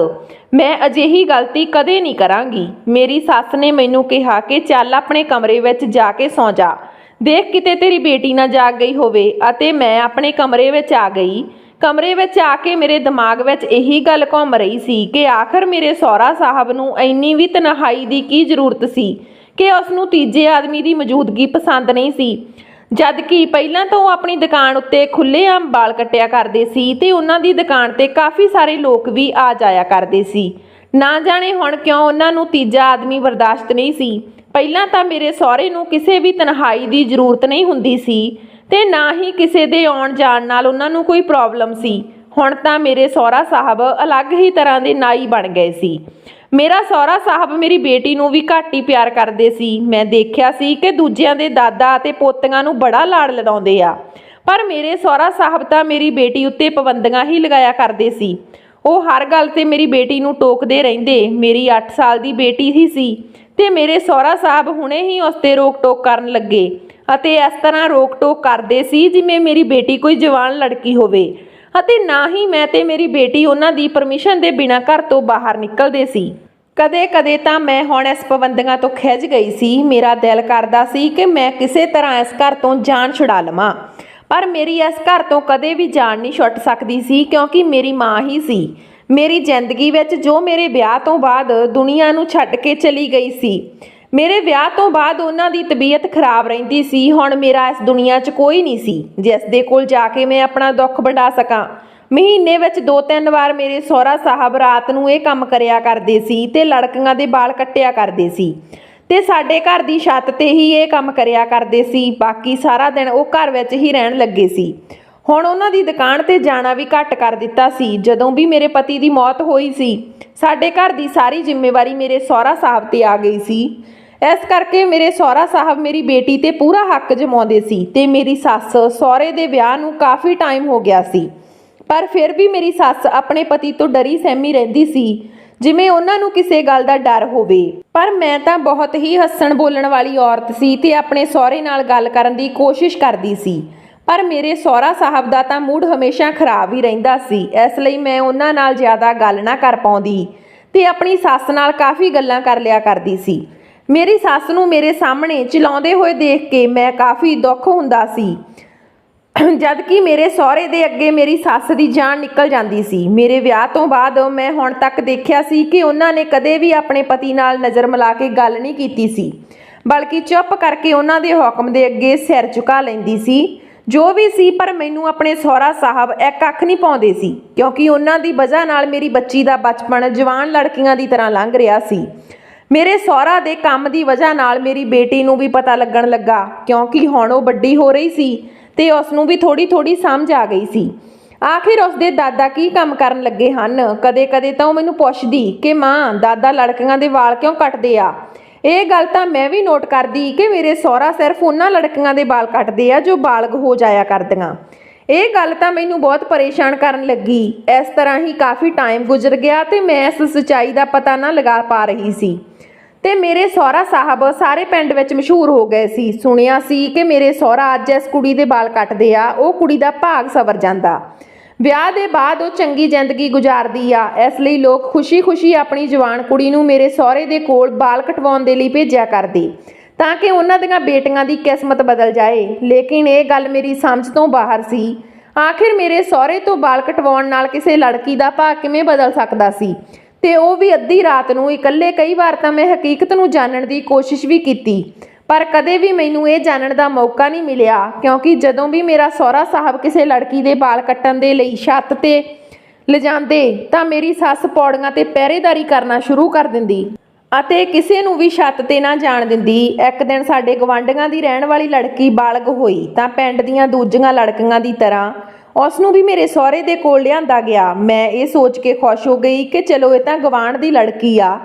ਮੈਂ ਅਜਿਹੀ ਗਲਤੀ ਕਦੇ ਨਹੀਂ ਕਰਾਂਗੀ। ਮੇਰੀ ਸੱਸ ਨੇ ਮੈਨੂੰ ਕਿਹਾ ਕਿ ਚੱਲ ਆਪਣੇ ਕਮਰੇ ਵਿੱਚ ਜਾ ਕੇ ਸੌਂ ਜਾ, ਦੇਖ ਕਿਤੇ ਤੇਰੀ ਬੇਟੀ ਨਾ ਜਾਗ ਗਈ ਹੋਵੇ। ਅਤੇ ਮੈਂ ਆਪਣੇ ਕਮਰੇ ਵਿੱਚ ਆ ਗਈ। ਕਮਰੇ ਵਿੱਚ ਆ ਕੇ ਮੇਰੇ ਦਿਮਾਗ ਵਿੱਚ ਇਹੀ ਗੱਲ ਘੁੰਮ ਰਹੀ ਸੀ ਕਿ ਆਖਰ ਮੇਰੇ ਸਹੁਰਾ ਸਾਹਿਬ ਨੂੰ ਇੰਨੀ ਵੀ ਤਨਹਾਈ ਦੀ ਕੀ ਜ਼ਰੂਰਤ ਸੀ ਕਿ ਉਸ ਨੂੰ ਤੀਜੇ ਆਦਮੀ ਦੀ ਮੌਜੂਦਗੀ ਪਸੰਦ ਨਹੀਂ ਸੀ। ਜਦ ਕਿ ਪਹਿਲਾਂ ਤਾਂ ਉਹ ਆਪਣੀ ਦੁਕਾਨ ਉੱਤੇ ਖੁੱਲ੍ਹੇਆਮ ਵਾਲ ਕੱਟਿਆ ਕਰਦੇ ਸੀ ਤੇ ਉਹਨਾਂ ਦੀ ਦੁਕਾਨ ਤੇ ਕਾਫੀ ਸਾਰੇ ਲੋਕ ਵੀ ਆ ਜਾਇਆ ਕਰਦੇ ਸੀ। ਨਾ ਜਾਣੇ ਹੁਣ ਕਿਉਂ ਉਹਨਾਂ ਨੂੰ ਤੀਜਾ ਆਦਮੀ ਬਰਦਾਸ਼ਤ ਨਹੀਂ ਸੀ। ਪਹਿਲਾਂ ਤਾਂ ਮੇਰੇ ਸਹੁਰੇ ਨੂੰ ਕਿਸੇ ਵੀ ਤਨਹਾਈ ਦੀ ਜ਼ਰੂਰਤ ਨਹੀਂ ਹੁੰਦੀ ਸੀ ਤੇ ਨਾ ਹੀ ਕਿਸੇ ਦੇ ਆਉਣ ਜਾਣ ਨਾਲ ਉਹਨਾਂ ਨੂੰ ਕੋਈ ਪ੍ਰੋਬਲਮ ਸੀ। ਹੁਣ ਤਾਂ ਮੇਰੇ ਸਹੁਰਾ ਸਾਹਿਬ ਅਲੱਗ ਹੀ ਤਰ੍ਹਾਂ ਦੇ ਨਾਈ ਬਣ ਗਏ ਸੀ। ਮੇਰਾ ਸਹੁਰਾ ਸਾਹਿਬ ਮੇਰੀ ਬੇਟੀ ਨੂੰ ਵੀ ਘੱਟ ਹੀ ਪਿਆਰ ਕਰਦੇ ਸੀ। ਮੈਂ ਦੇਖਿਆ ਸੀ ਕਿ ਦੂਜਿਆਂ ਦੇ ਦਾਦਾ ਅਤੇ ਪੋਤੀਆਂ ਨੂੰ ਬੜਾ ਲਾਡ ਲਡਾਉਂਦੇ ਆ, ਪਰ ਮੇਰੇ ਸਹੁਰਾ ਸਾਹਿਬ ਤਾਂ ਮੇਰੀ ਬੇਟੀ ਉੱਤੇ ਪਾਬੰਦੀਆਂ ਹੀ ਲਗਾਇਆ ਕਰਦੇ ਸੀ। ਉਹ ਹਰ ਗੱਲ ਤੇ ਮੇਰੀ ਬੇਟੀ ਨੂੰ ਟੋਕਦੇ ਰਹਿੰਦੇ। ਮੇਰੀ 8 ਸਾਲ ਦੀ ਬੇਟੀ ਹੀ ਸੀ ਤੇ ਮੇਰੇ ਸਹੁਰਾ ਸਾਹਿਬ ਹੁਣੇ ਹੀ ਉਸ ਤੇ ਰੋਕ ਟੋਕ ਕਰਨ ਲੱਗੇ ਅਤੇ ਇਸ ਤਰ੍ਹਾਂ ਰੋਕ ਟੋਕ ਕਰਦੇ ਸੀ ਜਿਵੇਂ ਮੇਰੀ ਬੇਟੀ ਕੋਈ ਜਵਾਨ ਲੜਕੀ ਹੋਵੇ ਅਤੇ ਨਾ ਹੀ ਮੈਂ ਤੇ ਮੇਰੀ ਬੇਟੀ ਉਹਨਾਂ ਦੀ ਪਰਮਿਸ਼ਨ ਦੇ ਬਿਨਾਂ ਘਰ ਤੋਂ ਬਾਹਰ ਨਿਕਲਦੇ ਸੀ। ਕਦੇ-ਕਦੇ ਤਾਂ ਮੈਂ ਹੁਣ ਇਸ ਪਾਬੰਦੀਆਂ ਤੋਂ ਖਿੱਝ ਗਈ ਸੀ। ਮੇਰਾ ਦਿਲ ਕਰਦਾ ਸੀ ਕਿ ਮੈਂ ਕਿਸੇ ਤਰ੍ਹਾਂ ਇਸ ਘਰ ਤੋਂ ਜਾਨ ਛੁਡਾ ਲਵਾਂ, ਪਰ ਮੇਰੀ ਇਸ ਘਰ ਤੋਂ ਕਦੇ ਵੀ ਜਾਨ ਨਹੀਂ ਛੁੱਟ ਸਕਦੀ ਸੀ ਕਿਉਂਕਿ ਮੇਰੀ ਮਾਂ ਹੀ ਸੀ ਮੇਰੀ ਜ਼ਿੰਦਗੀ ਵਿੱਚ ਜੋ ਮੇਰੇ ਵਿਆਹ ਤੋਂ ਬਾਅਦ ਦੁਨੀਆ ਨੂੰ ਛੱਡ ਕੇ ਚਲੀ ਗਈ ਸੀ। ਮੇਰੇ ਵਿਆਹ ਤੋਂ ਬਾਅਦ ਉਹਨਾਂ ਦੀ ਤਬੀਅਤ ਖਰਾਬ ਰਹਿੰਦੀ ਸੀ। ਹੁਣ ਮੇਰਾ ਇਸ ਦੁਨੀਆ 'ਚ ਕੋਈ ਨਹੀਂ ਸੀ ਜਿਸ ਦੇ ਕੋਲ ਜਾ ਕੇ ਮੈਂ ਆਪਣਾ ਦੁੱਖ ਵੰਡਾ ਸਕਾਂ। ਮਹੀਨੇ ਵਿੱਚ 2-3 ਵਾਰ ਮੇਰੇ ਸਹੁਰਾ ਸਾਹਿਬ ਰਾਤ ਨੂੰ ਇਹ ਕੰਮ ਕਰਿਆ ਕਰਦੇ ਸੀ ਤੇ ਲੜਕੀਆਂ ਦੇ ਵਾਲ ਕੱਟਿਆ ਕਰਦੇ ਸੀ ਤੇ ਸਾਡੇ ਘਰ ਦੀ ਛੱਤ ਤੇ ਹੀ ਇਹ ਕੰਮ ਕਰਿਆ ਕਰਦੇ ਸੀ। ਬਾਕੀ ਸਾਰਾ ਦਿਨ ਉਹ ਘਰ ਵਿੱਚ ਹੀ ਰਹਿਣ ਲੱਗੇ ਸੀ। ਹੁਣ ਉਹਨਾਂ ਦੀ ਦੁਕਾਨ ਤੇ ਜਾਣਾ ਵੀ ਘੱਟ ਕਰ ਦਿੱਤਾ ਸੀ। ਜਦੋਂ ਵੀ ਮੇਰੇ ਪਤੀ ਦੀ ਮੌਤ ਹੋਈ ਸੀ ਸਾਡੇ ਘਰ ਦੀ ਸਾਰੀ ਜ਼ਿੰਮੇਵਾਰੀ ਮੇਰੇ ਸਹੁਰਾ ਸਾਹਿਬ ਤੇ ਆ ਗਈ ਸੀ। ਇਸ ਕਰਕੇ ਮੇਰੇ ਸਹੁਰਾ ਸਾਹਿਬ ਮੇਰੀ ਬੇਟੀ ਤੇ ਪੂਰਾ ਹੱਕ ਜਮਾਉਂਦੇ ਸੀ ਤੇ ਮੇਰੀ ਸੱਸ ਸਹੁਰੇ ਦੇ ਵਿਆਹ ਨੂੰ ਕਾਫੀ ਟਾਈਮ ਹੋ ਗਿਆ ਸੀ, ਪਰ ਫਿਰ ਵੀ ਮੇਰੀ ਸੱਸ ਆਪਣੇ ਪਤੀ ਤੋਂ ਡਰੀ ਸਹਿਮੀ ਰਹਿੰਦੀ ਸੀ ਜਿਵੇਂ ਉਹਨਾਂ ਨੂੰ ਕਿਸੇ ਗੱਲ ਦਾ ਡਰ ਹੋਵੇ। ਪਰ ਮੈਂ ਤਾਂ ਬਹੁਤ ਹੀ ਹੱਸਣ ਬੋਲਣ ਵਾਲੀ ਔਰਤ ਸੀ ਤੇ ਆਪਣੇ ਸਹੁਰੇ ਨਾਲ ਗੱਲ ਕਰਨ ਦੀ ਕੋਸ਼ਿਸ਼ ਕਰਦੀ ਸੀ, ਪਰ ਮੇਰੇ ਸਹੁਰਾ ਸਾਹਿਬ ਦਾ ਤਾਂ ਮੂਡ ਹਮੇਸ਼ਾ ਖਰਾਬ ਹੀ ਰਹਿੰਦਾ ਸੀ। ਇਸ ਲਈ ਮੈਂ ਉਹਨਾਂ ਨਾਲ ਜ਼ਿਆਦਾ ਗੱਲ ਨਾ ਕਰ ਪਾਉਂਦੀ ਤੇ ਆਪਣੀ ਸੱਸ ਨਾਲ ਕਾਫੀ ਗੱਲਾਂ ਕਰ ਲਿਆ ਕਰਦੀ ਸੀ। ਮੇਰੀ ਸੱਸ ਨੂੰ ਮੇਰੇ ਸਾਹਮਣੇ ਚਿਲਾਉਂਦੇ ਹੋਏ ਦੇਖ ਕੇ ਮੈਂ ਕਾਫੀ ਦੁੱਖ ਹੁੰਦਾ ਸੀ ਜਦ ਕਿ ਮੇਰੇ ਸਹੁਰੇ ਦੇ ਅੱਗੇ ਮੇਰੀ ਸੱਸ ਦੀ ਜਾਨ ਨਿਕਲ ਜਾਂਦੀ ਸੀ। ਮੇਰੇ ਵਿਆਹ ਤੋਂ ਬਾਅਦ ਮੈਂ ਹੁਣ ਤੱਕ ਦੇਖਿਆ ਸੀ ਕਿ ਉਹਨਾਂ ਨੇ ਕਦੇ ਵੀ ਆਪਣੇ ਪਤੀ ਨਾਲ ਨਜ਼ਰ ਮਿਲਾ ਕੇ ਗੱਲ ਨਹੀਂ ਕੀਤੀ ਸੀ, ਬਲਕਿ ਚੁੱਪ ਕਰਕੇ ਉਹਨਾਂ ਦੇ ਹੁਕਮ ਦੇ ਅੱਗੇ ਸਿਰ ਝੁਕਾ ਲੈਂਦੀ ਸੀ। ਜੋ ਵੀ ਸੀ, ਪਰ ਮੈਨੂੰ ਆਪਣੇ ਸਹੁਰਾ ਸਾਹਿਬ ਇੱਕ ਅੱਖ ਨਹੀਂ ਪਾਉਂਦੇ ਸੀ, ਕਿਉਂਕਿ ਉਹਨਾਂ ਦੀ ਵਜ੍ਹਾ ਨਾਲ ਮੇਰੀ ਬੱਚੀ ਦਾ ਬਚਪਨ ਜਵਾਨ ਲੜਕੀਆਂ ਦੀ ਤਰ੍ਹਾਂ ਲੰਘ ਰਿਹਾ ਸੀ। ਮੇਰੇ ਸਹੁਰਾ ਦੇ ਕੰਮ ਦੀ ਵਜ੍ਹਾ ਨਾਲ ਮੇਰੀ ਬੇਟੀ ਨੂੰ ਵੀ ਪਤਾ ਲੱਗਣ ਲੱਗਾ, ਕਿਉਂਕਿ ਹੁਣ ਉਹ ਵੱਡੀ ਹੋ ਰਹੀ ਸੀ ਤੇ ਉਸ ਨੂੰ ਵੀ ਥੋੜੀ ਥੋੜੀ ਸਮਝ ਆ ਗਈ ਸੀ। ਆਖਿਰ ਉਸਦੇ ਦਾਦਾ ਕੀ ਕੰਮ ਕਰਨ ਲੱਗੇ ਹਨ। ਕਦੇ ਕਦੇ ਤਾਂ ਉਹ ਮੈਨੂੰ ਪੁੱਛਦੀ ਕਿ ਮਾਂ, ਦਾਦਾ ਲੜਕੀਆਂ ਦੇ ਵਾਲ ਕਿਉਂ ਕੱਟਦੇ ਆ। ਇਹ ਗੱਲ ਤਾਂ ਮੈਂ ਵੀ ਨੋਟ ਕਰਦੀ ਕਿ ਮੇਰੇ ਸਹੁਰਾ ਸਿਰਫ ਉਹਨਾਂ ਲੜਕੀਆਂ ਦੇ ਵਾਲ ਕੱਟਦੇ ਆ ਜੋ ਬਾਲਗ ਹੋ ਜਾਇਆ ਕਰਦੀਆਂ। ਇਹ ਗੱਲ ਤਾਂ ਮੈਨੂੰ ਬਹੁਤ ਪਰੇਸ਼ਾਨ ਕਰਨ ਲੱਗੀ। ਇਸ ਤਰ੍ਹਾਂ ਹੀ ਕਾਫੀ ਟਾਈਮ ਗੁਜ਼ਰ ਗਿਆ ਤੇ ਮੈਂ ਇਸ ਸੱਚਾਈ ਦਾ ਪਤਾ ਨਾ ਲਗਾ ਪਾ ਰਹੀ ਸੀ ਤੇ ਮੇਰੇ ਸਹੁਰਾ ਸਾਹਿਬ ਸਾਰੇ ਪਿੰਡ ਵਿੱਚ ਮਸ਼ਹੂਰ ਹੋ ਗਏ ਸੀ। ਸੁਣਿਆ ਸੀ ਕਿ ਮੇਰੇ ਸਹੁਰਾ ਅੱਜ ਇਸ ਕੁੜੀ ਦੇ ਵਾਲ ਕੱਟਦੇ ਆ, ਉਹ ਕੁੜੀ ਦਾ ਭਾਗ ਸਵਰ ਜਾਂਦਾ। ਵਿਆਹ ਦੇ ਬਾਅਦ ਉਹ ਚੰਗੀ ਜ਼ਿੰਦਗੀ ਗੁਜ਼ਾਰਦੀ ਆ, ਇਸ ਲਈ ਲੋਕ ਖੁਸ਼ੀ-ਖੁਸ਼ੀ ਆਪਣੀ ਜਵਾਨ ਕੁੜੀ ਨੂੰ ਮੇਰੇ ਸਹੁਰੇ ਦੇ ਕੋਲ ਵਾਲ ਕਟਵਾਉਣ ਦੇ ਲਈ ਭੇਜਿਆ ਕਰਦੇ ਤਾਂ ਕਿ ਉਹਨਾਂ ਦੀਆਂ ਬੇਟੀਆਂ ਦੀ ਕਿਸਮਤ ਬਦਲ ਜਾਏ। ਲੇਕਿਨ ਇਹ ਗੱਲ ਮੇਰੀ ਸਮਝ ਤੋਂ ਬਾਹਰ ਸੀ। ਆਖਿਰ ਮੇਰੇ ਸਹੁਰੇ ਤੋਂ ਵਾਲ ਕਟਵਾਉਣ ਨਾਲ ਕਿਸੇ ਲੜਕੀ ਦਾ ਭਾਗ ਕਿਵੇਂ ਬਦਲ ਸਕਦਾ ਸੀ, ਤੇ ਉਹ ਵੀ ਅੱਧੀ ਰਾਤ ਨੂੰ ਇਕੱਲੇ। ਕਈ ਵਾਰ ਤਾਂ ਮੈਂ ਹਕੀਕਤ ਨੂੰ ਜਾਣਨ ਦੀ ਕੋਸ਼ਿਸ਼ ਵੀ ਕੀਤੀ, ਪਰ ਕਦੇ ਵੀ ਮੈਨੂੰ ਇਹ ਜਾਣਨ ਦਾ ਮੌਕਾ ਨਹੀਂ ਮਿਲਿਆ, ਕਿਉਂਕਿ ਜਦੋਂ ਵੀ ਮੇਰਾ ਸਹੁਰਾ ਸਾਹਿਬ ਕਿਸੇ ਲੜਕੀ ਦੇ ਵਾਲ ਕੱਟਣ ਦੇ ਲਈ ਛੱਤ ਤੇ ਲਿਜਾਂਦੇ ਤਾਂ ਮੇਰੀ ਸੱਸ ਪੌੜੀਆਂ ਤੇ ਪਹਿਰੇਦਾਰੀ ਕਰਨਾ ਸ਼ੁਰੂ ਕਰ ਦਿੰਦੀ ਅਤੇ ਕਿਸੇ ਨੂੰ ਵੀ ਛੱਤ ਤੇ ਨਾ ਜਾਣ ਦਿੰਦੀ। ਇੱਕ ਦਿਨ ਸਾਡੇ ਗਵਾਂਢੀਆਂ ਦੀ ਰਹਿਣ ਵਾਲੀ ਲੜਕੀ ਬਾਲਗ ਹੋਈ ਤਾਂ ਪਿੰਡ ਦੀਆਂ ਦੂਜੀਆਂ ਲੜਕੀਆਂ ਦੀ ਤਰ੍ਹਾਂ ਉਸ ਨੂੰ ਵੀ ਮੇਰੇ ਸਹੁਰੇ ਦੇ ਕੋਲ ਲਿਆਂਦਾ ਗਿਆ। ਮੈਂ ਇਹ ਸੋਚ ਕੇ ਖੁਸ਼ ਹੋ ਗਈ ਕਿ ਚਲੋ ਇਹ ਤਾਂ ਗਵਾਂਢ ਦੀ ਲੜਕੀ ਆ।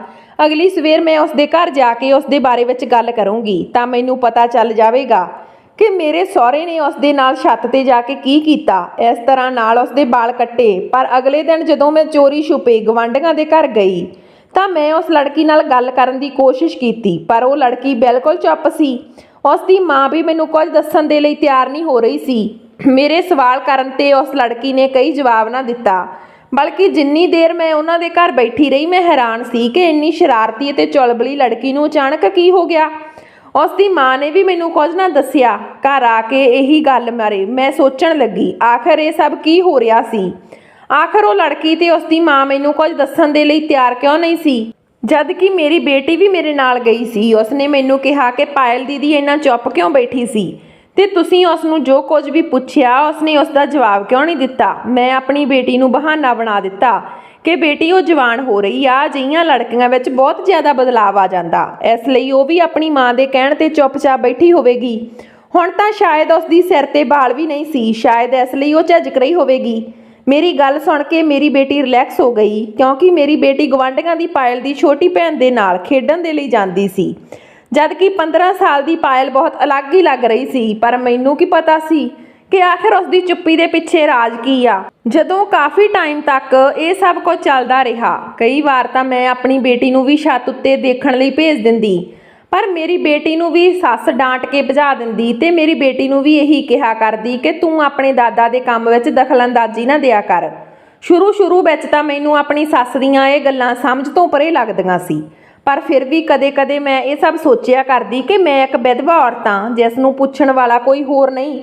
ਅਗਲੀ ਸਵੇਰ ਮੈਂ ਉਸਦੇ ਘਰ ਜਾ ਕੇ ਉਸਦੇ ਬਾਰੇ ਵਿੱਚ ਗੱਲ ਕਰੂੰਗੀ ਤਾਂ ਮੈਨੂੰ ਪਤਾ ਚੱਲ ਜਾਵੇਗਾ ਕਿ ਮੇਰੇ ਸਹੁਰੇ ਨੇ ਉਸਦੇ ਨਾਲ ਛੱਤ ਤੇ ਜਾ ਕੇ ਕੀ ਕੀਤਾ। ਇਸ ਤਰ੍ਹਾਂ ਨਾਲ ਉਸਦੇ ਵਾਲ ਕੱਟੇ। ਪਰ ਅਗਲੇ ਦਿਨ ਜਦੋਂ ਮੈਂ ਚੋਰੀ ਛੁਪੇ ਗਵਾਂਢੀਆਂ ਦੇ ਘਰ ਗਈ ਤਾਂ ਮੈਂ ਉਸ ਲੜਕੀ ਨਾਲ ਗੱਲ ਕਰਨ ਦੀ ਕੋਸ਼ਿਸ਼ ਕੀਤੀ, ਪਰ ਉਹ ਲੜਕੀ ਬਿਲਕੁਲ ਚੁੱਪ ਸੀ। ਉਸਦੀ ਮਾਂ ਵੀ ਮੈਨੂੰ ਕੁਝ ਦੱਸਣ ਦੇ ਲਈ ਤਿਆਰ ਨਹੀਂ ਹੋ ਰਹੀ ਸੀ। ਮੇਰੇ ਸਵਾਲ ਕਰਨ ਤੇ ਉਸ ਲੜਕੀ ਨੇ ਕਈ ਜਵਾਬ ਨਾ ਦਿੱਤਾ, ਬਲਕਿ ਜਿੰਨੀ ਦੇਰ ਮੈਂ ਉਹਨਾਂ ਦੇ ਘਰ ਬੈਠੀ ਰਹੀ ਮੈਂ ਹੈਰਾਨ ਸੀ ਕਿ ਇੰਨੀ ਸ਼ਰਾਰਤੀ ਅਤੇ ਚੁਲਬਲੀ ਲੜਕੀ ਨੂੰ ਅਚਾਨਕ ਕੀ ਹੋ ਗਿਆ। ਉਸ ਦੀ ਮਾਂ ਨੇ ਵੀ ਮੈਨੂੰ ਕੁਝ ਨਾ ਦੱਸਿਆ। ਘਰ ਆ ਕੇ ਇਹੀ ਗੱਲ ਬਾਰੇ ਮੈਂ ਸੋਚਣ ਲੱਗੀ, ਆਖਰ ਇਹ ਸਭ ਕੀ ਹੋ ਰਿਹਾ ਸੀ। ਆਖਰ ਉਹ ਲੜਕੀ ਤੇ ਉਸ ਦੀ ਮਾਂ ਮੈਨੂੰ ਕੁਝ ਦੱਸਣ ਦੇ ਲਈ ਤਿਆਰ ਕਿਉਂ ਨਹੀਂ ਸੀ, ਜਦ ਕਿ ਮੇਰੀ ਬੇਟੀ ਵੀ ਮੇਰੇ ਨਾਲ ਗਈ ਸੀ। ਉਸਨੇ ਮੈਨੂੰ ਕਿਹਾ ਕਿ ਪਾਇਲ ਦੀਦੀ ਇੰਨਾ ਚੁੱਪ ਕਿਉਂ ਬੈਠੀ ਸੀ ਤੇ ਤੁਸੀਂ ਉਸ ਨੂੰ ਜੋ ਕੁਝ ਵੀ ਪੁੱਛਿਆ ਉਸਨੇ ਉਸ ਦਾ ਜਵਾਬ ਕਿਉਂ ਨਹੀਂ ਦਿੱਤਾ। ਮੈਂ ਆਪਣੀ ਬੇਟੀ ਨੂੰ ਬਹਾਨਾ ਬਣਾ ਦਿੱਤਾ ਕਿ ਬੇਟੀ ਉਹ ਜਵਾਨ ਹੋ ਰਹੀ ਆ, ਅਜਿਹੀਆਂ ਲੜਕੀਆਂ ਵਿੱਚ ਬਹੁਤ ਜ਼ਿਆਦਾ ਬਦਲਾਵ ਆ ਜਾਂਦਾ, ਇਸ ਲਈ ਉਹ ਵੀ ਆਪਣੀ ਮਾਂ ਦੇ ਕਹਿਣ ਤੇ ਚੁੱਪਚਾਪ ਬੈਠੀ ਹੋਵੇਗੀ। ਹੁਣ ਤਾਂ ਸ਼ਾਇਦ ਉਸ ਦੀ ਸਿਰ ਤੇ ਵਾਲ ਵੀ ਨਹੀਂ ਸੀ, ਸ਼ਾਇਦ ਇਸ ਲਈ ਉਹ ਝਿਜਕ ਰਹੀ ਹੋਵੇਗੀ। ਮੇਰੀ ਗੱਲ ਸੁਣ ਕੇ ਮੇਰੀ ਬੇਟੀ ਰਿਲੈਕਸ ਹੋ ਗਈ, ਕਿਉਂਕਿ ਮੇਰੀ ਬੇਟੀ ਗਵਾਂਢੀਆਂ ਦੀ ਪਾਇਲ ਦੀ ਛੋਟੀ ਭੈਣ ਦੇ ਨਾਲ ਖੇਡਣ ਦੇ ਲਈ ਜਾਂਦੀ ਸੀ, ਜਦ ਕਿ 15 ਸਾਲ ਦੀ ਪਾਇਲ ਬਹੁਤ ਅਲੱਗ ਹੀ ਲੱਗ ਰਹੀ ਸੀ। ਪਰ ਮੈਨੂੰ ਕੀ ਪਤਾ ਸੀ ਕਿ ਆਖਿਰ ਉਸ ਦੀ ਚੁੱਪੀ ਦੇ ਪਿੱਛੇ ਰਾਜ ਕੀ ਆ। ਜਦੋਂ ਕਾਫੀ ਟਾਈਮ ਤੱਕ ਇਹ ਸਭ ਕੁਝ ਚੱਲਦਾ ਰਿਹਾ, ਕਈ ਵਾਰ ਤਾਂ ਮੈਂ ਆਪਣੀ ਬੇਟੀ ਨੂੰ ਵੀ ਛੱਤ ਉੱਤੇ ਦੇਖਣ ਲਈ ਭੇਜ ਦਿੰਦੀ, ਪਰ ਮੇਰੀ ਬੇਟੀ ਨੂੰ ਵੀ ਸੱਸ ਡਾਂਟ ਕੇ ਭਜਾ ਦਿੰਦੀ ਤੇ ਮੇਰੀ ਬੇਟੀ ਨੂੰ ਵੀ ਇਹੀ ਕਿਹਾ ਕਰਦੀ ਕਿ ਤੂੰ ਆਪਣੇ ਦਾਦਾ ਦੇ ਕੰਮ ਵਿੱਚ ਦਖਲਅੰਦਾਜ਼ੀ ਨਾ ਦਿਆ ਕਰ। ਸ਼ੁਰੂ ਵਿੱਚ ਤਾਂ ਮੈਨੂੰ ਆਪਣੀ ਸੱਸ ਦੀਆਂ ਇਹ ਗੱਲਾਂ ਸਮਝ ਤੋਂ ਪਰੇ ਲੱਗਦੀਆਂ ਸੀ, ਪਰ ਫਿਰ ਵੀ ਕਦੇ-ਕਦੇ ਮੈਂ ਇਹ ਸਭ ਸੋਚਿਆ ਕਰਦੀ ਕਿ ਮੈਂ ਇੱਕ ਵਿਧਵਾ ਔਰਤ ਹਾਂ ਜਿਸ ਨੂੰ ਪੁੱਛਣ ਵਾਲਾ ਕੋਈ ਹੋਰ ਨਹੀਂ।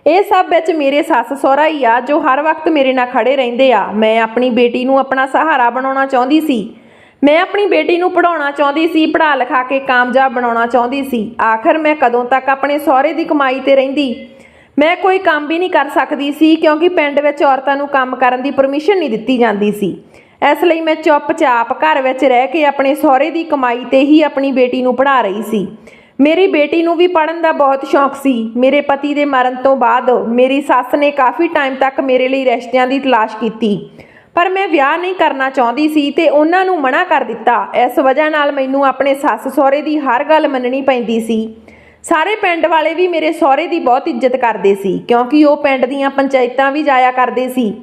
ਇਹ ਸਭ ਵਿੱਚ ਮੇਰੇ ਸੱਸ ਸਹੁਰਾ ਹੀ ਆ ਜੋ ਹਰ ਵਕਤ ਮੇਰੇ ਨਾਲ ਖੜੇ ਰਹਿੰਦੇ ਆ। ਮੈਂ ਆਪਣੀ ਬੇਟੀ ਨੂੰ ਆਪਣਾ ਸਹਾਰਾ ਬਣਾਉਣਾ ਚਾਹੁੰਦੀ ਸੀ। ਮੈਂ ਆਪਣੀ ਬੇਟੀ ਨੂੰ ਪੜ੍ਹਾਉਣਾ ਚਾਹੁੰਦੀ ਸੀ, ਪੜ੍ਹਾ ਲਿਖਾ ਕੇ ਕਾਮਯਾਬ ਬਣਾਉਣਾ ਚਾਹੁੰਦੀ ਸੀ। ਆਖਰ ਮੈਂ ਕਦੋਂ ਤੱਕ ਆਪਣੇ ਸਹੁਰੇ ਦੀ ਕਮਾਈ ਤੇ ਰਹਿੰਦੀ। ਮੈਂ ਕੋਈ ਕੰਮ ਵੀ ਨਹੀਂ ਕਰ ਸਕਦੀ ਸੀ, ਕਿਉਂਕਿ ਪਿੰਡ ਵਿੱਚ ਔਰਤਾਂ ਨੂੰ ਕੰਮ ਕਰਨ ਦੀ ਪਰਮਿਸ਼ਨ ਨਹੀਂ ਦਿੱਤੀ ਜਾਂਦੀ ਸੀ। ਇਸ ਲਈ ਮੈਂ ਚੁੱਪਚਾਪ ਘਰ ਵਿੱਚ ਰਹਿ ਕੇ ਆਪਣੇ ਸਹੁਰੇ ਦੀ ਕਮਾਈ ਤੇ ਹੀ ਆਪਣੀ ਬੇਟੀ ਨੂੰ ਪੜ੍ਹਾ ਰਹੀ ਸੀ। ਮੇਰੀ ਬੇਟੀ ਨੂੰ ਵੀ ਪੜ੍ਹਨ ਦਾ ਬਹੁਤ ਸ਼ੌਂਕ ਸੀ। ਮੇਰੇ ਪਤੀ ਦੇ ਮਰਨ ਤੋਂ ਬਾਅਦ ਮੇਰੀ ਸੱਸ ਨੇ ਕਾਫੀ ਟਾਈਮ ਤੱਕ ਮੇਰੇ ਲਈ ਰਿਸ਼ਤਿਆਂ ਦੀ ਤਲਾਸ਼ ਕੀਤੀ, ਪਰ ਮੈਂ ਵਿਆਹ ਨਹੀਂ ਕਰਨਾ ਚਾਹੁੰਦੀ ਸੀ ਤੇ ਉਹਨਾਂ ਨੂੰ ਮਨਾ ਕਰ ਦਿੱਤਾ। ਇਸ ਵਜ੍ਹਾ ਨਾਲ ਮੈਨੂੰ ਆਪਣੇ ਸੱਸ ਸਹੁਰੇ ਦੀ ਹਰ ਗੱਲ ਮੰਨਣੀ ਪੈਂਦੀ ਸੀ। ਸਾਰੇ ਪਿੰਡ ਵਾਲੇ ਵੀ ਮੇਰੇ ਸਹੁਰੇ ਦੀ ਬਹੁਤ ਇੱਜ਼ਤ ਕਰਦੇ ਸੀ, ਕਿਉਂਕਿ ਉਹ ਪਿੰਡ ਦੀਆਂ ਪੰਚਾਇਤਾਂ ਵੀ ਜਾਇਆ ਕਰਦੇ ਸੀ।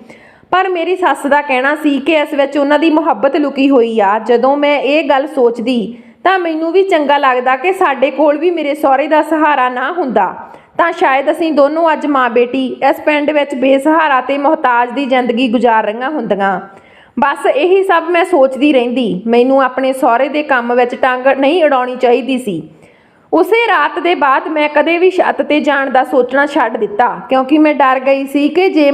ਪਰ ਮੇਰੀ ਸੱਸ ਦਾ ਕਹਿਣਾ ਸੀ ਕਿ ਇਸ ਵਿੱਚ ਉਹਨਾਂ ਦੀ ਮੁਹੱਬਤ ਲੁਕੀ ਹੋਈ ਆ। ਜਦੋਂ ਮੈਂ ਇਹ ਗੱਲ ਸੋਚਦੀ ਤਾਂ ਮੈਨੂੰ ਵੀ ਚੰਗਾ ਲੱਗਦਾ ਕਿ ਸਾਡੇ ਕੋਲ ਵੀ ਮੇਰੇ ਸਹੁਰੇ ਦਾ ਸਹਾਰਾ ਨਾ ਹੁੰਦਾ ਤਾਂ ਸ਼ਾਇਦ ਅਸੀਂ ਦੋਨੋਂ ਅੱਜ ਮਾਂ ਬੇਟੀ ਇਸ ਪਿੰਡ ਵਿੱਚ ਬੇਸਹਾਰਾ ਤੇ ਮੁਹਤਾਜ ਦੀ ਜ਼ਿੰਦਗੀ ਗੁਜ਼ਾਰ ਰਹੀਆਂ ਹੁੰਦੀਆਂ। ਬਸ ਇਹੀ ਸਭ ਮੈਂ ਸੋਚਦੀ ਰਹਿੰਦੀ। ਮੈਨੂੰ ਆਪਣੇ ਸਹੁਰੇ ਦੇ ਕੰਮ ਵਿੱਚ ਟੰਗ ਨਹੀਂ ਅੜਾਉਣੀ ਚਾਹੀਦੀ ਸੀ। ਉਸੇ ਰਾਤ ਦੇ ਬਾਅਦ ਮੈਂ ਕਦੇ ਵੀ ਛੱਤ ਤੇ ਜਾਣ ਦਾ ਸੋਚਣਾ ਛੱਡ ਦਿੱਤਾ, ਕਿਉਂਕਿ ਮੈਂ ਡਰ ਗਈ ਸੀ ਕਿ ਜੇ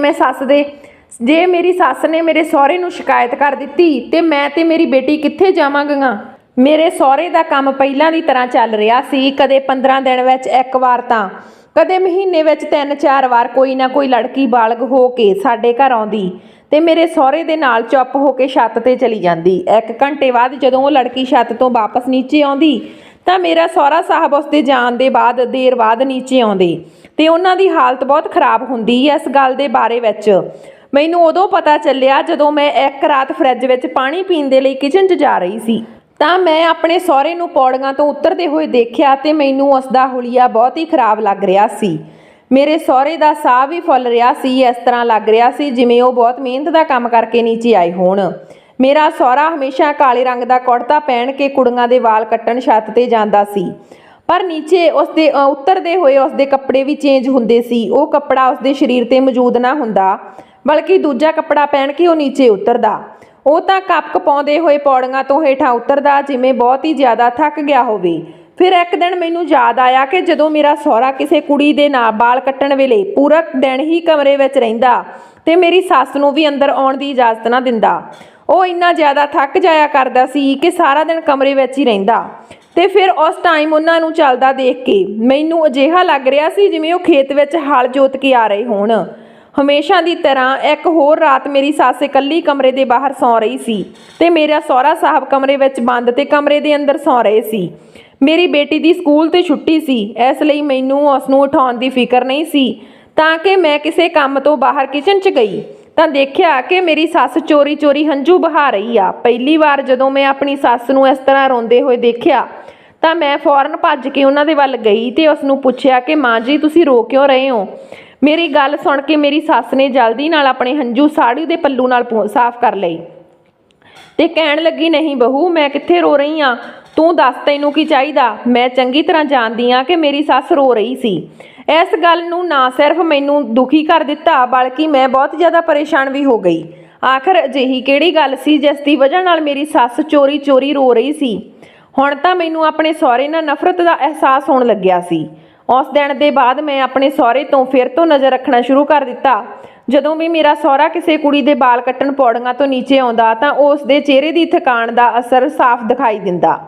ਮੇਰੀ ਸੱਸ ਨੇ ਮੇਰੇ ਸਹੁਰੇ ਨੂੰ ਸ਼ਿਕਾਇਤ ਕਰ ਦਿੱਤੀ ਤੇ ਮੈਂ ਤੇ ਮੇਰੀ ਬੇਟੀ ਕਿੱਥੇ ਜਾਵਾਂਗੀਆਂ। ਮੇਰੇ ਸਹੁਰੇ ਦਾ ਕੰਮ ਪਹਿਲਾਂ ਦੀ ਤਰ੍ਹਾਂ ਚੱਲ ਰਿਹਾ ਸੀ। ਕਦੇ 15 ਦਿਨ ਵਿੱਚ ਇੱਕ ਵਾਰ ਤਾਂ ਕਦੇ ਮਹੀਨੇ ਵਿੱਚ 3-4 ਵਾਰ ਕੋਈ ਨਾ ਕੋਈ ਲੜਕੀ ਬਾਲਗ ਹੋ ਕੇ ਸਾਡੇ ਘਰ ਆਉਂਦੀ ਤੇ ਮੇਰੇ ਸਹੁਰੇ ਦੇ ਨਾਲ ਚੁੱਪ ਹੋ ਕੇ ਛੱਤ ਤੇ ਚਲੀ ਜਾਂਦੀ। 1 ਘੰਟੇ ਬਾਅਦ ਜਦੋਂ ਉਹ ਲੜਕੀ ਛੱਤ ਤੋਂ ਵਾਪਸ ਨੀਚੇ ਆਉਂਦੀ ਤਾਂ ਮੇਰਾ ਸਹੁਰਾ ਸਾਹਿਬ ਉਸਦੇ ਜਾਣ ਦੇ ਬਾਅਦ ਦੇਰ ਬਾਅਦ ਨੀਚੇ ਆਉਂਦੇ ਤੇ ਉਹਨਾਂ ਦੀ ਹਾਲਤ ਬਹੁਤ ਖਰਾਬ ਹੁੰਦੀ। ਇਸ ਗੱਲ ਦੇ ਬਾਰੇ ਵਿੱਚ ਮੈਨੂੰ ਉਦੋਂ ਪਤਾ ਚੱਲਿਆ ਜਦੋਂ ਮੈਂ ਇੱਕ ਰਾਤ ਫਰਿੱਜ ਵਿੱਚ ਪਾਣੀ ਪੀਣ ਦੇ ਲਈ ਕਿਚਨ 'ਚ ਜਾ ਰਹੀ ਸੀ ਤਾਂ ਮੈਂ ਆਪਣੇ ਸਹੁਰੇ ਨੂੰ ਪੌੜੀਆਂ ਤੋਂ ਉਤਰਦੇ ਹੋਏ ਦੇਖਿਆ ਤੇ ਮੈਨੂੰ ਉਸ ਦਾ ਹੁਲੀਆ ਬਹੁਤ ਹੀ ਖਰਾਬ ਲੱਗ ਰਿਹਾ ਸੀ। ਮੇਰੇ ਸਹੁਰੇ ਦਾ ਸਾਹ ਵੀ ਫੁੱਲ ਰਿਹਾ ਸੀ। ਇਸ ਤਰ੍ਹਾਂ ਲੱਗ ਰਿਹਾ ਸੀ ਜਿਵੇਂ ਉਹ ਬਹੁਤ ਮਿਹਨਤ ਦਾ ਕੰਮ ਕਰਕੇ ਨੀਚੇ ਆਏ ਹੋਣ। ਮੇਰਾ ਸਹੁਰਾ ਹਮੇਸ਼ਾ ਕਾਲੇ ਰੰਗ ਦਾ ਕੁੜਤਾ ਪਹਿਨ ਕੇ ਕੁੜੀਆਂ ਦੇ ਵਾਲ ਕੱਟਣ ਛੱਤ ਤੇ ਜਾਂਦਾ ਸੀ, ਪਰ ਨੀਚੇ ਉਸਦੇ ਉਤਰਦੇ ਹੋਏ ਉਸਦੇ ਕੱਪੜੇ ਵੀ ਚੇਂਜ ਹੁੰਦੇ ਸੀ। ਉਹ ਕੱਪੜਾ ਉਸਦੇ ਸਰੀਰ ਤੇ ਮੌਜੂਦ ਨਾ ਹੁੰਦਾ, ਬਲਕਿ ਦੂਜਾ ਕੱਪੜਾ ਪਹਿਨ ਕੇ ਉਹ ਨੀਚੇ ਉਤਰਦਾ। ਉਹ ਤਾਂ ਕੱਪ ਪਾਉਂਦੇ ਹੋਏ ਪੌੜੀਆਂ ਤੋਂ ਹੇਠਾਂ ਉਤਰਦਾ ਜਿਵੇਂ ਬਹੁਤ ਹੀ ਜ਼ਿਆਦਾ ਥੱਕ ਗਿਆ ਹੋਵੇ। ਫਿਰ ਇੱਕ ਦਿਨ ਮੈਨੂੰ ਯਾਦ ਆਇਆ ਕਿ ਜਦੋਂ ਮੇਰਾ ਸਹੁਰਾ ਕਿਸੇ ਕੁੜੀ ਦੇ ਨਾਲ ਵਾਲ ਕੱਟਣ ਵੇਲੇ ਪੂਰਾ ਦਿਨ ਹੀ ਕਮਰੇ ਵਿੱਚ ਰਹਿੰਦਾ ਤੇ ਮੇਰੀ ਸੱਸ ਨੂੰ ਵੀ ਅੰਦਰ ਆਉਣ ਦੀ ਇਜਾਜ਼ਤ ਨਾ ਦਿੰਦਾ। ਉਹ ਇੰਨਾ ਜ਼ਿਆਦਾ ਥੱਕ ਜਾਇਆ ਕਰਦਾ ਸੀ ਕਿ ਸਾਰਾ ਦਿਨ ਕਮਰੇ ਵਿੱਚ ਹੀ ਰਹਿੰਦਾ ਤੇ ਫਿਰ ਉਸ ਟਾਈਮ ਉਹਨਾਂ ਨੂੰ ਚੱਲਦਾ ਦੇਖ ਕੇ ਮੈਨੂੰ ਅਜਿਹਾ ਲੱਗ ਰਿਹਾ ਸੀ ਜਿਵੇਂ ਉਹ ਖੇਤ ਵਿੱਚ ਹਲ ਜੋਤ ਕੇ ਆ ਰਹੇ ਹੋਣ। ਹਮੇਸ਼ਾ ਦੀ ਤਰ੍ਹਾਂ ਇੱਕ ਹੋਰ ਰਾਤ ਮੇਰੀ ਸੱਸ ਇਕੱਲੀ ਕਮਰੇ ਦੇ ਬਾਹਰ ਸੌਂ ਰਹੀ ਸੀ ਤੇ ਮੇਰਾ ਸਹੁਰਾ ਸਾਹਿਬ ਕਮਰੇ ਵਿੱਚ ਬੰਦ ਤੇ ਕਮਰੇ ਦੇ ਅੰਦਰ ਸੌਂ ਰਹੇ ਸੀ। ਮੇਰੀ ਬੇਟੀ ਦੀ ਸਕੂਲ ਤੇ ਛੁੱਟੀ ਸੀ, ਇਸ ਲਈ ਮੈਨੂੰ ਉਸ ਨੂੰ ਉਠਾਉਣ ਦੀ ਫਿਕਰ ਨਹੀਂ ਸੀ ਤਾਂ ਕਿ ਮੈਂ ਕਿਸੇ ਕੰਮ ਤੋਂ ਬਾਹਰ ਕਿਚਨ 'ਚ ਗਈ ਤਾਂ ਦੇਖਿਆ ਕਿ ਮੇਰੀ ਸੱਸ ਚੋਰੀ ਹੰਝੂ ਬਹਾ ਰਹੀ ਆ। ਪਹਿਲੀ ਵਾਰ ਜਦੋਂ ਮੈਂ ਆਪਣੀ ਸੱਸ ਨੂੰ ਇਸ ਤਰ੍ਹਾਂ ਰੋਂਦੇ ਹੋਏ ਦੇਖਿਆ ਤਾਂ ਮੈਂ ਫੌਰਨ ਭੱਜ ਕੇ ਉਹਨਾਂ ਦੇ ਵੱਲ ਗਈ ਤੇ ਉਸ ਨੂੰ ਪੁੱਛਿਆ ਕਿ ਮਾਂ ਜੀ ਤੁਸੀਂ ਰੋ ਕਿਉਂ ਰਹੇ ਹੋ। ਮੇਰੀ ਗੱਲ ਸੁਣ ਕੇ ਮੇਰੀ ਸੱਸ ਨੇ ਜਲਦੀ ਨਾਲ ਆਪਣੇ ਹੰਝੂ ਸਾੜੀ ਦੇ ਪੱਲੂ ਨਾਲ ਸਾਫ਼ ਕਰ ਲਏ ਤੇ ਕਹਿਣ ਲੱਗੀ, ਨਹੀਂ ਬਹੂ, ਮੈਂ ਕਿੱਥੇ ਰੋ ਰਹੀ ਆ, ਤੂੰ ਦੱਸ ਤੈਨੂੰ ਕੀ ਚਾਹੀਦਾ। ਮੈਂ ਚੰਗੀ ਤਰ੍ਹਾਂ ਜਾਣਦੀ ਆ ਕਿ ਮੇਰੀ ਸੱਸ ਰੋ ਰਹੀ ਸੀ। ਇਸ ਗੱਲ ਨੂੰ ਨਾ ਸਿਰਫ ਮੈਨੂੰ ਦੁਖੀ ਕਰ ਦਿੱਤਾ ਬਲਕਿ ਮੈਂ ਬਹੁਤ ਜ਼ਿਆਦਾ ਪਰੇਸ਼ਾਨ ਵੀ ਹੋ ਗਈ। ਆਖਰ ਅਜਿਹੀ ਕਿਹੜੀ ਗੱਲ ਸੀ ਜਿਸ ਦੀ ਵਜ੍ਹਾ ਨਾਲ ਮੇਰੀ ਸੱਸ ਚੋਰੀ ਰੋ ਰਹੀ ਸੀ। ਹੁਣ ਤਾਂ ਮੈਨੂੰ ਆਪਣੇ ਸਹੁਰੇ ਨਾਲ ਨਫ਼ਰਤ ਦਾ ਅਹਿਸਾਸ ਹੋਣ ਲੱਗਿਆ ਸੀ। ਉਸ ਦਿਨ ਦੇ ਬਾਅਦ ਮੈਂ ਆਪਣੇ ਸਹੁਰੇ ਤੋਂ ਫਿਰ ਤੋਂ ਨਜ਼ਰ ਰੱਖਣਾ ਸ਼ੁਰੂ ਕਰ ਦਿੱਤਾ। ਜਦੋਂ ਵੀ ਮੇਰਾ ਸਹੁਰਾ ਕਿਸੇ ਕੁੜੀ ਦੇ ਵਾਲ ਕੱਟਣ ਪੌੜੀਆਂ ਤੋਂ ਨੀਚੇ ਆਉਂਦਾ ਤਾਂ ਉਸ ਦੇ ਚਿਹਰੇ ਦੀ ਥਕਾਨ ਦਾ ਅਸਰ ਸਾਫ਼ ਦਿਖਾਈ ਦਿੰਦਾ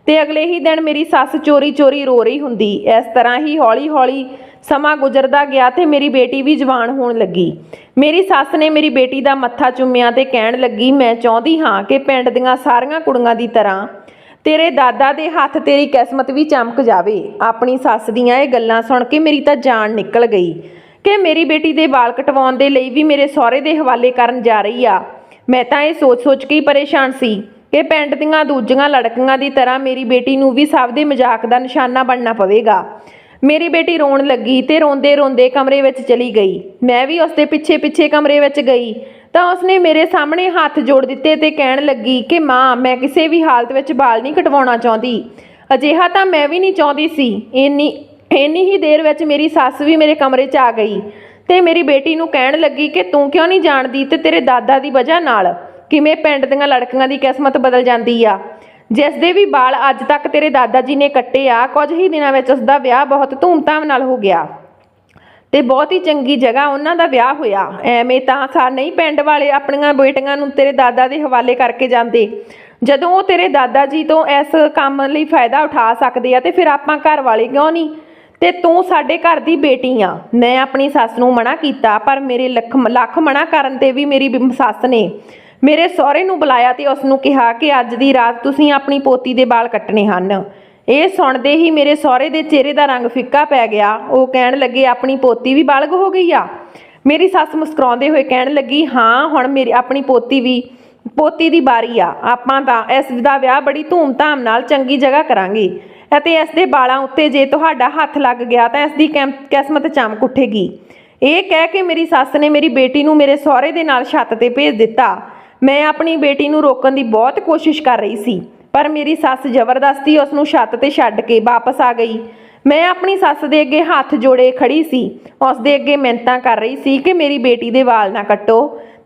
ਤੇ ਅਗਲੇ ਹੀ ਦਿਨ ਮੇਰੀ ਸੱਸ ਚੋਰੀ ਰੋ ਰਹੀ ਹੁੰਦੀ। ਇਸ ਤਰ੍ਹਾਂ ਹੀ ਹੌਲੀ ਸਮਾਂ ਗੁਜ਼ਰਦਾ ਗਿਆ ਤੇ ਮੇਰੀ ਬੇਟੀ ਵੀ ਜਵਾਨ ਹੋਣ ਲੱਗੀ। ਮੇਰੀ ਸੱਸ ਨੇ ਮੇਰੀ ਬੇਟੀ ਦਾ ਮੱਥਾ ਚੁੰਮਿਆ ਤੇ ਕਹਿਣ ਲੱਗੀ, ਮੈਂ ਚਾਹੁੰਦੀ ਹਾਂ ਕਿ ਪਿੰਡ ਦੀਆਂ ਸਾਰੀਆਂ ਕੁੜੀਆਂ ਦੀ ਤਰ੍ਹਾਂ ਤੇਰੇ ਦਾਦਾ ਦੇ ਹੱਥ ਤੇਰੀ ਕਿਸਮਤ ਵੀ ਚਮਕ ਜਾਵੇ। ਆਪਣੀ ਸੱਸ ਦੀਆਂ ਇਹ ਗੱਲਾਂ ਸੁਣ ਕੇ ਮੇਰੀ ਤਾਂ ਜਾਨ ਨਿਕਲ ਗਈ ਕਿ ਮੇਰੀ ਬੇਟੀ ਦੇ ਵਾਲ ਕਟਵਾਉਣ ਦੇ ਲਈ ਵੀ ਮੇਰੇ ਸਹੁਰੇ ਦੇ ਹਵਾਲੇ ਕਰਨ ਜਾ ਰਹੀ ਆ। ਮੈਂ ਤਾਂ ਇਹ ਸੋਚ ਕੇ ਹੀ ਪਰੇਸ਼ਾਨ ਸੀ ਕਿ ਪਿੰਡ ਦੀਆਂ ਦੂਜੀਆਂ ਲੜਕੀਆਂ ਦੀ ਤਰ੍ਹਾਂ ਮੇਰੀ ਬੇਟੀ ਨੂੰ ਵੀ ਸਭ ਦੇ ਮਜ਼ਾਕ ਦਾ ਨਿਸ਼ਾਨਾ ਬਣਨਾ ਪਵੇਗਾ। ਮੇਰੀ ਬੇਟੀ ਰੋਣ ਲੱਗੀ ਤੇ ਰੋਂਦੇ ਕਮਰੇ ਵਿੱਚ ਚਲੀ ਗਈ। ਮੈਂ ਵੀ ਉਸਦੇ ਪਿੱਛੇ ਕਮਰੇ ਵਿੱਚ ਗਈ ਤਾਂ ਉਸਨੇ ਮੇਰੇ ਸਾਹਮਣੇ ਹੱਥ ਜੋੜ ਦਿੱਤੇ ਤੇ ਕਹਿਣ ਲੱਗੀ ਕਿ ਮਾਂ, ਮੈਂ ਕਿਸੇ ਵੀ ਹਾਲਤ ਵਿੱਚ ਵਾਲ ਨਹੀਂ ਕਟਵਾਉਣਾ ਚਾਹੁੰਦੀ। ਅਜਿਹਾ ਤਾਂ ਮੈਂ ਵੀ ਨਹੀਂ ਚਾਹੁੰਦੀ ਸੀ। ਇੰਨੀ ਹੀ ਦੇਰ ਵਿੱਚ ਮੇਰੀ ਸੱਸ ਵੀ ਮੇਰੇ ਕਮਰੇ 'ਚ ਆ ਗਈ ਤੇ ਮੇਰੀ ਬੇਟੀ ਨੂੰ ਕਹਿਣ ਲੱਗੀ ਕਿ ਤੂੰ ਕਿਉਂ ਨਹੀਂ ਜਾਣਦੀ ਤੇ ਤੇਰੇ ਦਾਦਾ ਦੀ ਵਜ੍ਹਾ ਨਾਲ ਕਿਵੇਂ ਪਿੰਡ ਦੀਆਂ ਲੜਕੀਆਂ ਦੀ ਕਿਸਮਤ ਬਦਲ ਜਾਂਦੀ ਆ। ਜਿਸ ਦੇ ਵੀ ਵਾਲ ਅੱਜ ਤੱਕ ਤੇਰੇ ਦਾਦਾ ਜੀ ਨੇ ਕੱਟੇ ਆ, ਕੁਝ ਹੀ ਦਿਨਾਂ ਵਿੱਚ ਉਸ ਦਾ ਵਿਆਹ ਬਹੁਤ ਧੂਮਧਾਮ ਨਾਲ ਹੋ ਗਿਆ ਤੇ ਬਹੁਤ ਹੀ ਚੰਗੀ ਜਗ੍ਹਾ ਉਹਨਾਂ ਦਾ ਵਿਆਹ ਹੋਇਆ। ਐਵੇਂ ਤਾਂ ਨਹੀਂ ਪਿੰਡ ਵਾਲੇ ਆਪਣੀਆਂ ਬੇਟੀਆਂ ਨੂੰ ਤੇਰੇ ਦਾਦਾ ਦੇ ਹਵਾਲੇ ਕਰਕੇ ਜਾਂਦੇ। ਜਦੋਂ ਉਹ ਤੇਰੇ ਦਾਦਾ ਜੀ ਤੋਂ ਇਸ ਕੰਮ ਲਈ ਫਾਇਦਾ ਉਠਾ ਸਕਦੇ ਆ ਤੇ ਫਿਰ ਆਪਾਂ ਘਰ ਵਾਲੇ ਕਿਉਂ ਨਹੀਂ। ਤੇ ਤੂੰ ਸਾਡੇ ਘਰ ਦੀ ਬੇਟੀ ਆ। ਮੈਂ ਆਪਣੀ ਸੱਸ ਨੂੰ ਮਨਾ ਕੀਤਾ, ਪਰ ਮੇਰੇ ਲੱਖ ਮਨਾ ਕਰਨ ਤੇ ਵੀ ਮੇਰੀ ਸੱਸ ਨੇ ਮੇਰੇ ਸਹੁਰੇ ਨੂੰ ਬੁਲਾਇਆ ਤੇ ਉਸ ਨੂੰ ਕਿਹਾ ਕਿ ਅੱਜ ਦੀ ਰਾਤ ਤੁਸੀਂ ਆਪਣੀ ਪੋਤੀ ਦੇ ਵਾਲ ਕੱਟਣੇ ਹਨ। ਇਹ ਸੁਣਦੇ ਹੀ ਮੇਰੇ ਸਹੁਰੇ ਦੇ ਚਿਹਰੇ ਦਾ ਰੰਗ ਫਿੱਕਾ ਪੈ ਗਿਆ। ਉਹ ਕਹਿਣ ਲੱਗੇ, ਆਪਣੀ ਪੋਤੀ ਵੀ ਬਾਲਗ ਹੋ ਗਈ ਆ। ਮੇਰੀ ਸੱਸ ਮੁਸਕਰਾਉਂਦੇ ਹੋਏ ਕਹਿਣ ਲੱਗੀ, ਹਾਂ, ਹੁਣ ਮੇਰੀ ਆਪਣੀ ਪੋਤੀ ਦੀ ਵਾਰੀ ਆ। ਆਪਾਂ ਤਾਂ ਇਸ ਦਾ ਵਿਆਹ ਬੜੀ ਧੂਮਧਾਮ ਨਾਲ ਚੰਗੀ ਜਗ੍ਹਾ ਕਰਾਂਗੇ ਅਤੇ ਇਸ ਦੇ ਵਾਲਾਂ ਉੱਤੇ ਜੇ ਤੁਹਾਡਾ ਹੱਥ ਲੱਗ ਗਿਆ ਤਾਂ ਇਸ ਦੀ ਕਿਸਮਤ ਚਮਕ ਉੱਠੇਗੀ। ਇਹ ਕਹਿ ਕੇ ਮੇਰੀ ਸੱਸ ਨੇ ਮੇਰੀ ਬੇਟੀ ਨੂੰ ਮੇਰੇ ਸਹੁਰੇ ਦੇ ਨਾਲ ਛੱਤ ਤੇ ਭੇਜ ਦਿੱਤਾ। ਮੈਂ ਆਪਣੀ ਬੇਟੀ ਨੂੰ ਰੋਕਣ ਦੀ ਬਹੁਤ ਕੋਸ਼ਿਸ਼ ਕਰ ਰਹੀ ਸੀ, ਪਰ ਮੇਰੀ ਸੱਸ ਜ਼ਬਰਦਸਤੀ ਉਸ ਨੂੰ ਛੱਤ ਤੇ ਛੱਡ ਕੇ ਵਾਪਸ ਆ ਗਈ। ਮੈਂ ਆਪਣੀ ਸੱਸ ਦੇ ਅੱਗੇ ਹੱਥ ਜੋੜੇ ਖੜੀ ਸੀ, ਉਸ ਦੇ ਅੱਗੇ ਮਿੰਨਤਾਂ ਕਰ ਰਹੀ ਸੀ ਕਿ ਮੇਰੀ ਬੇਟੀ ਦੇ ਵਾਲ ਨਾ ਕੱਟੋ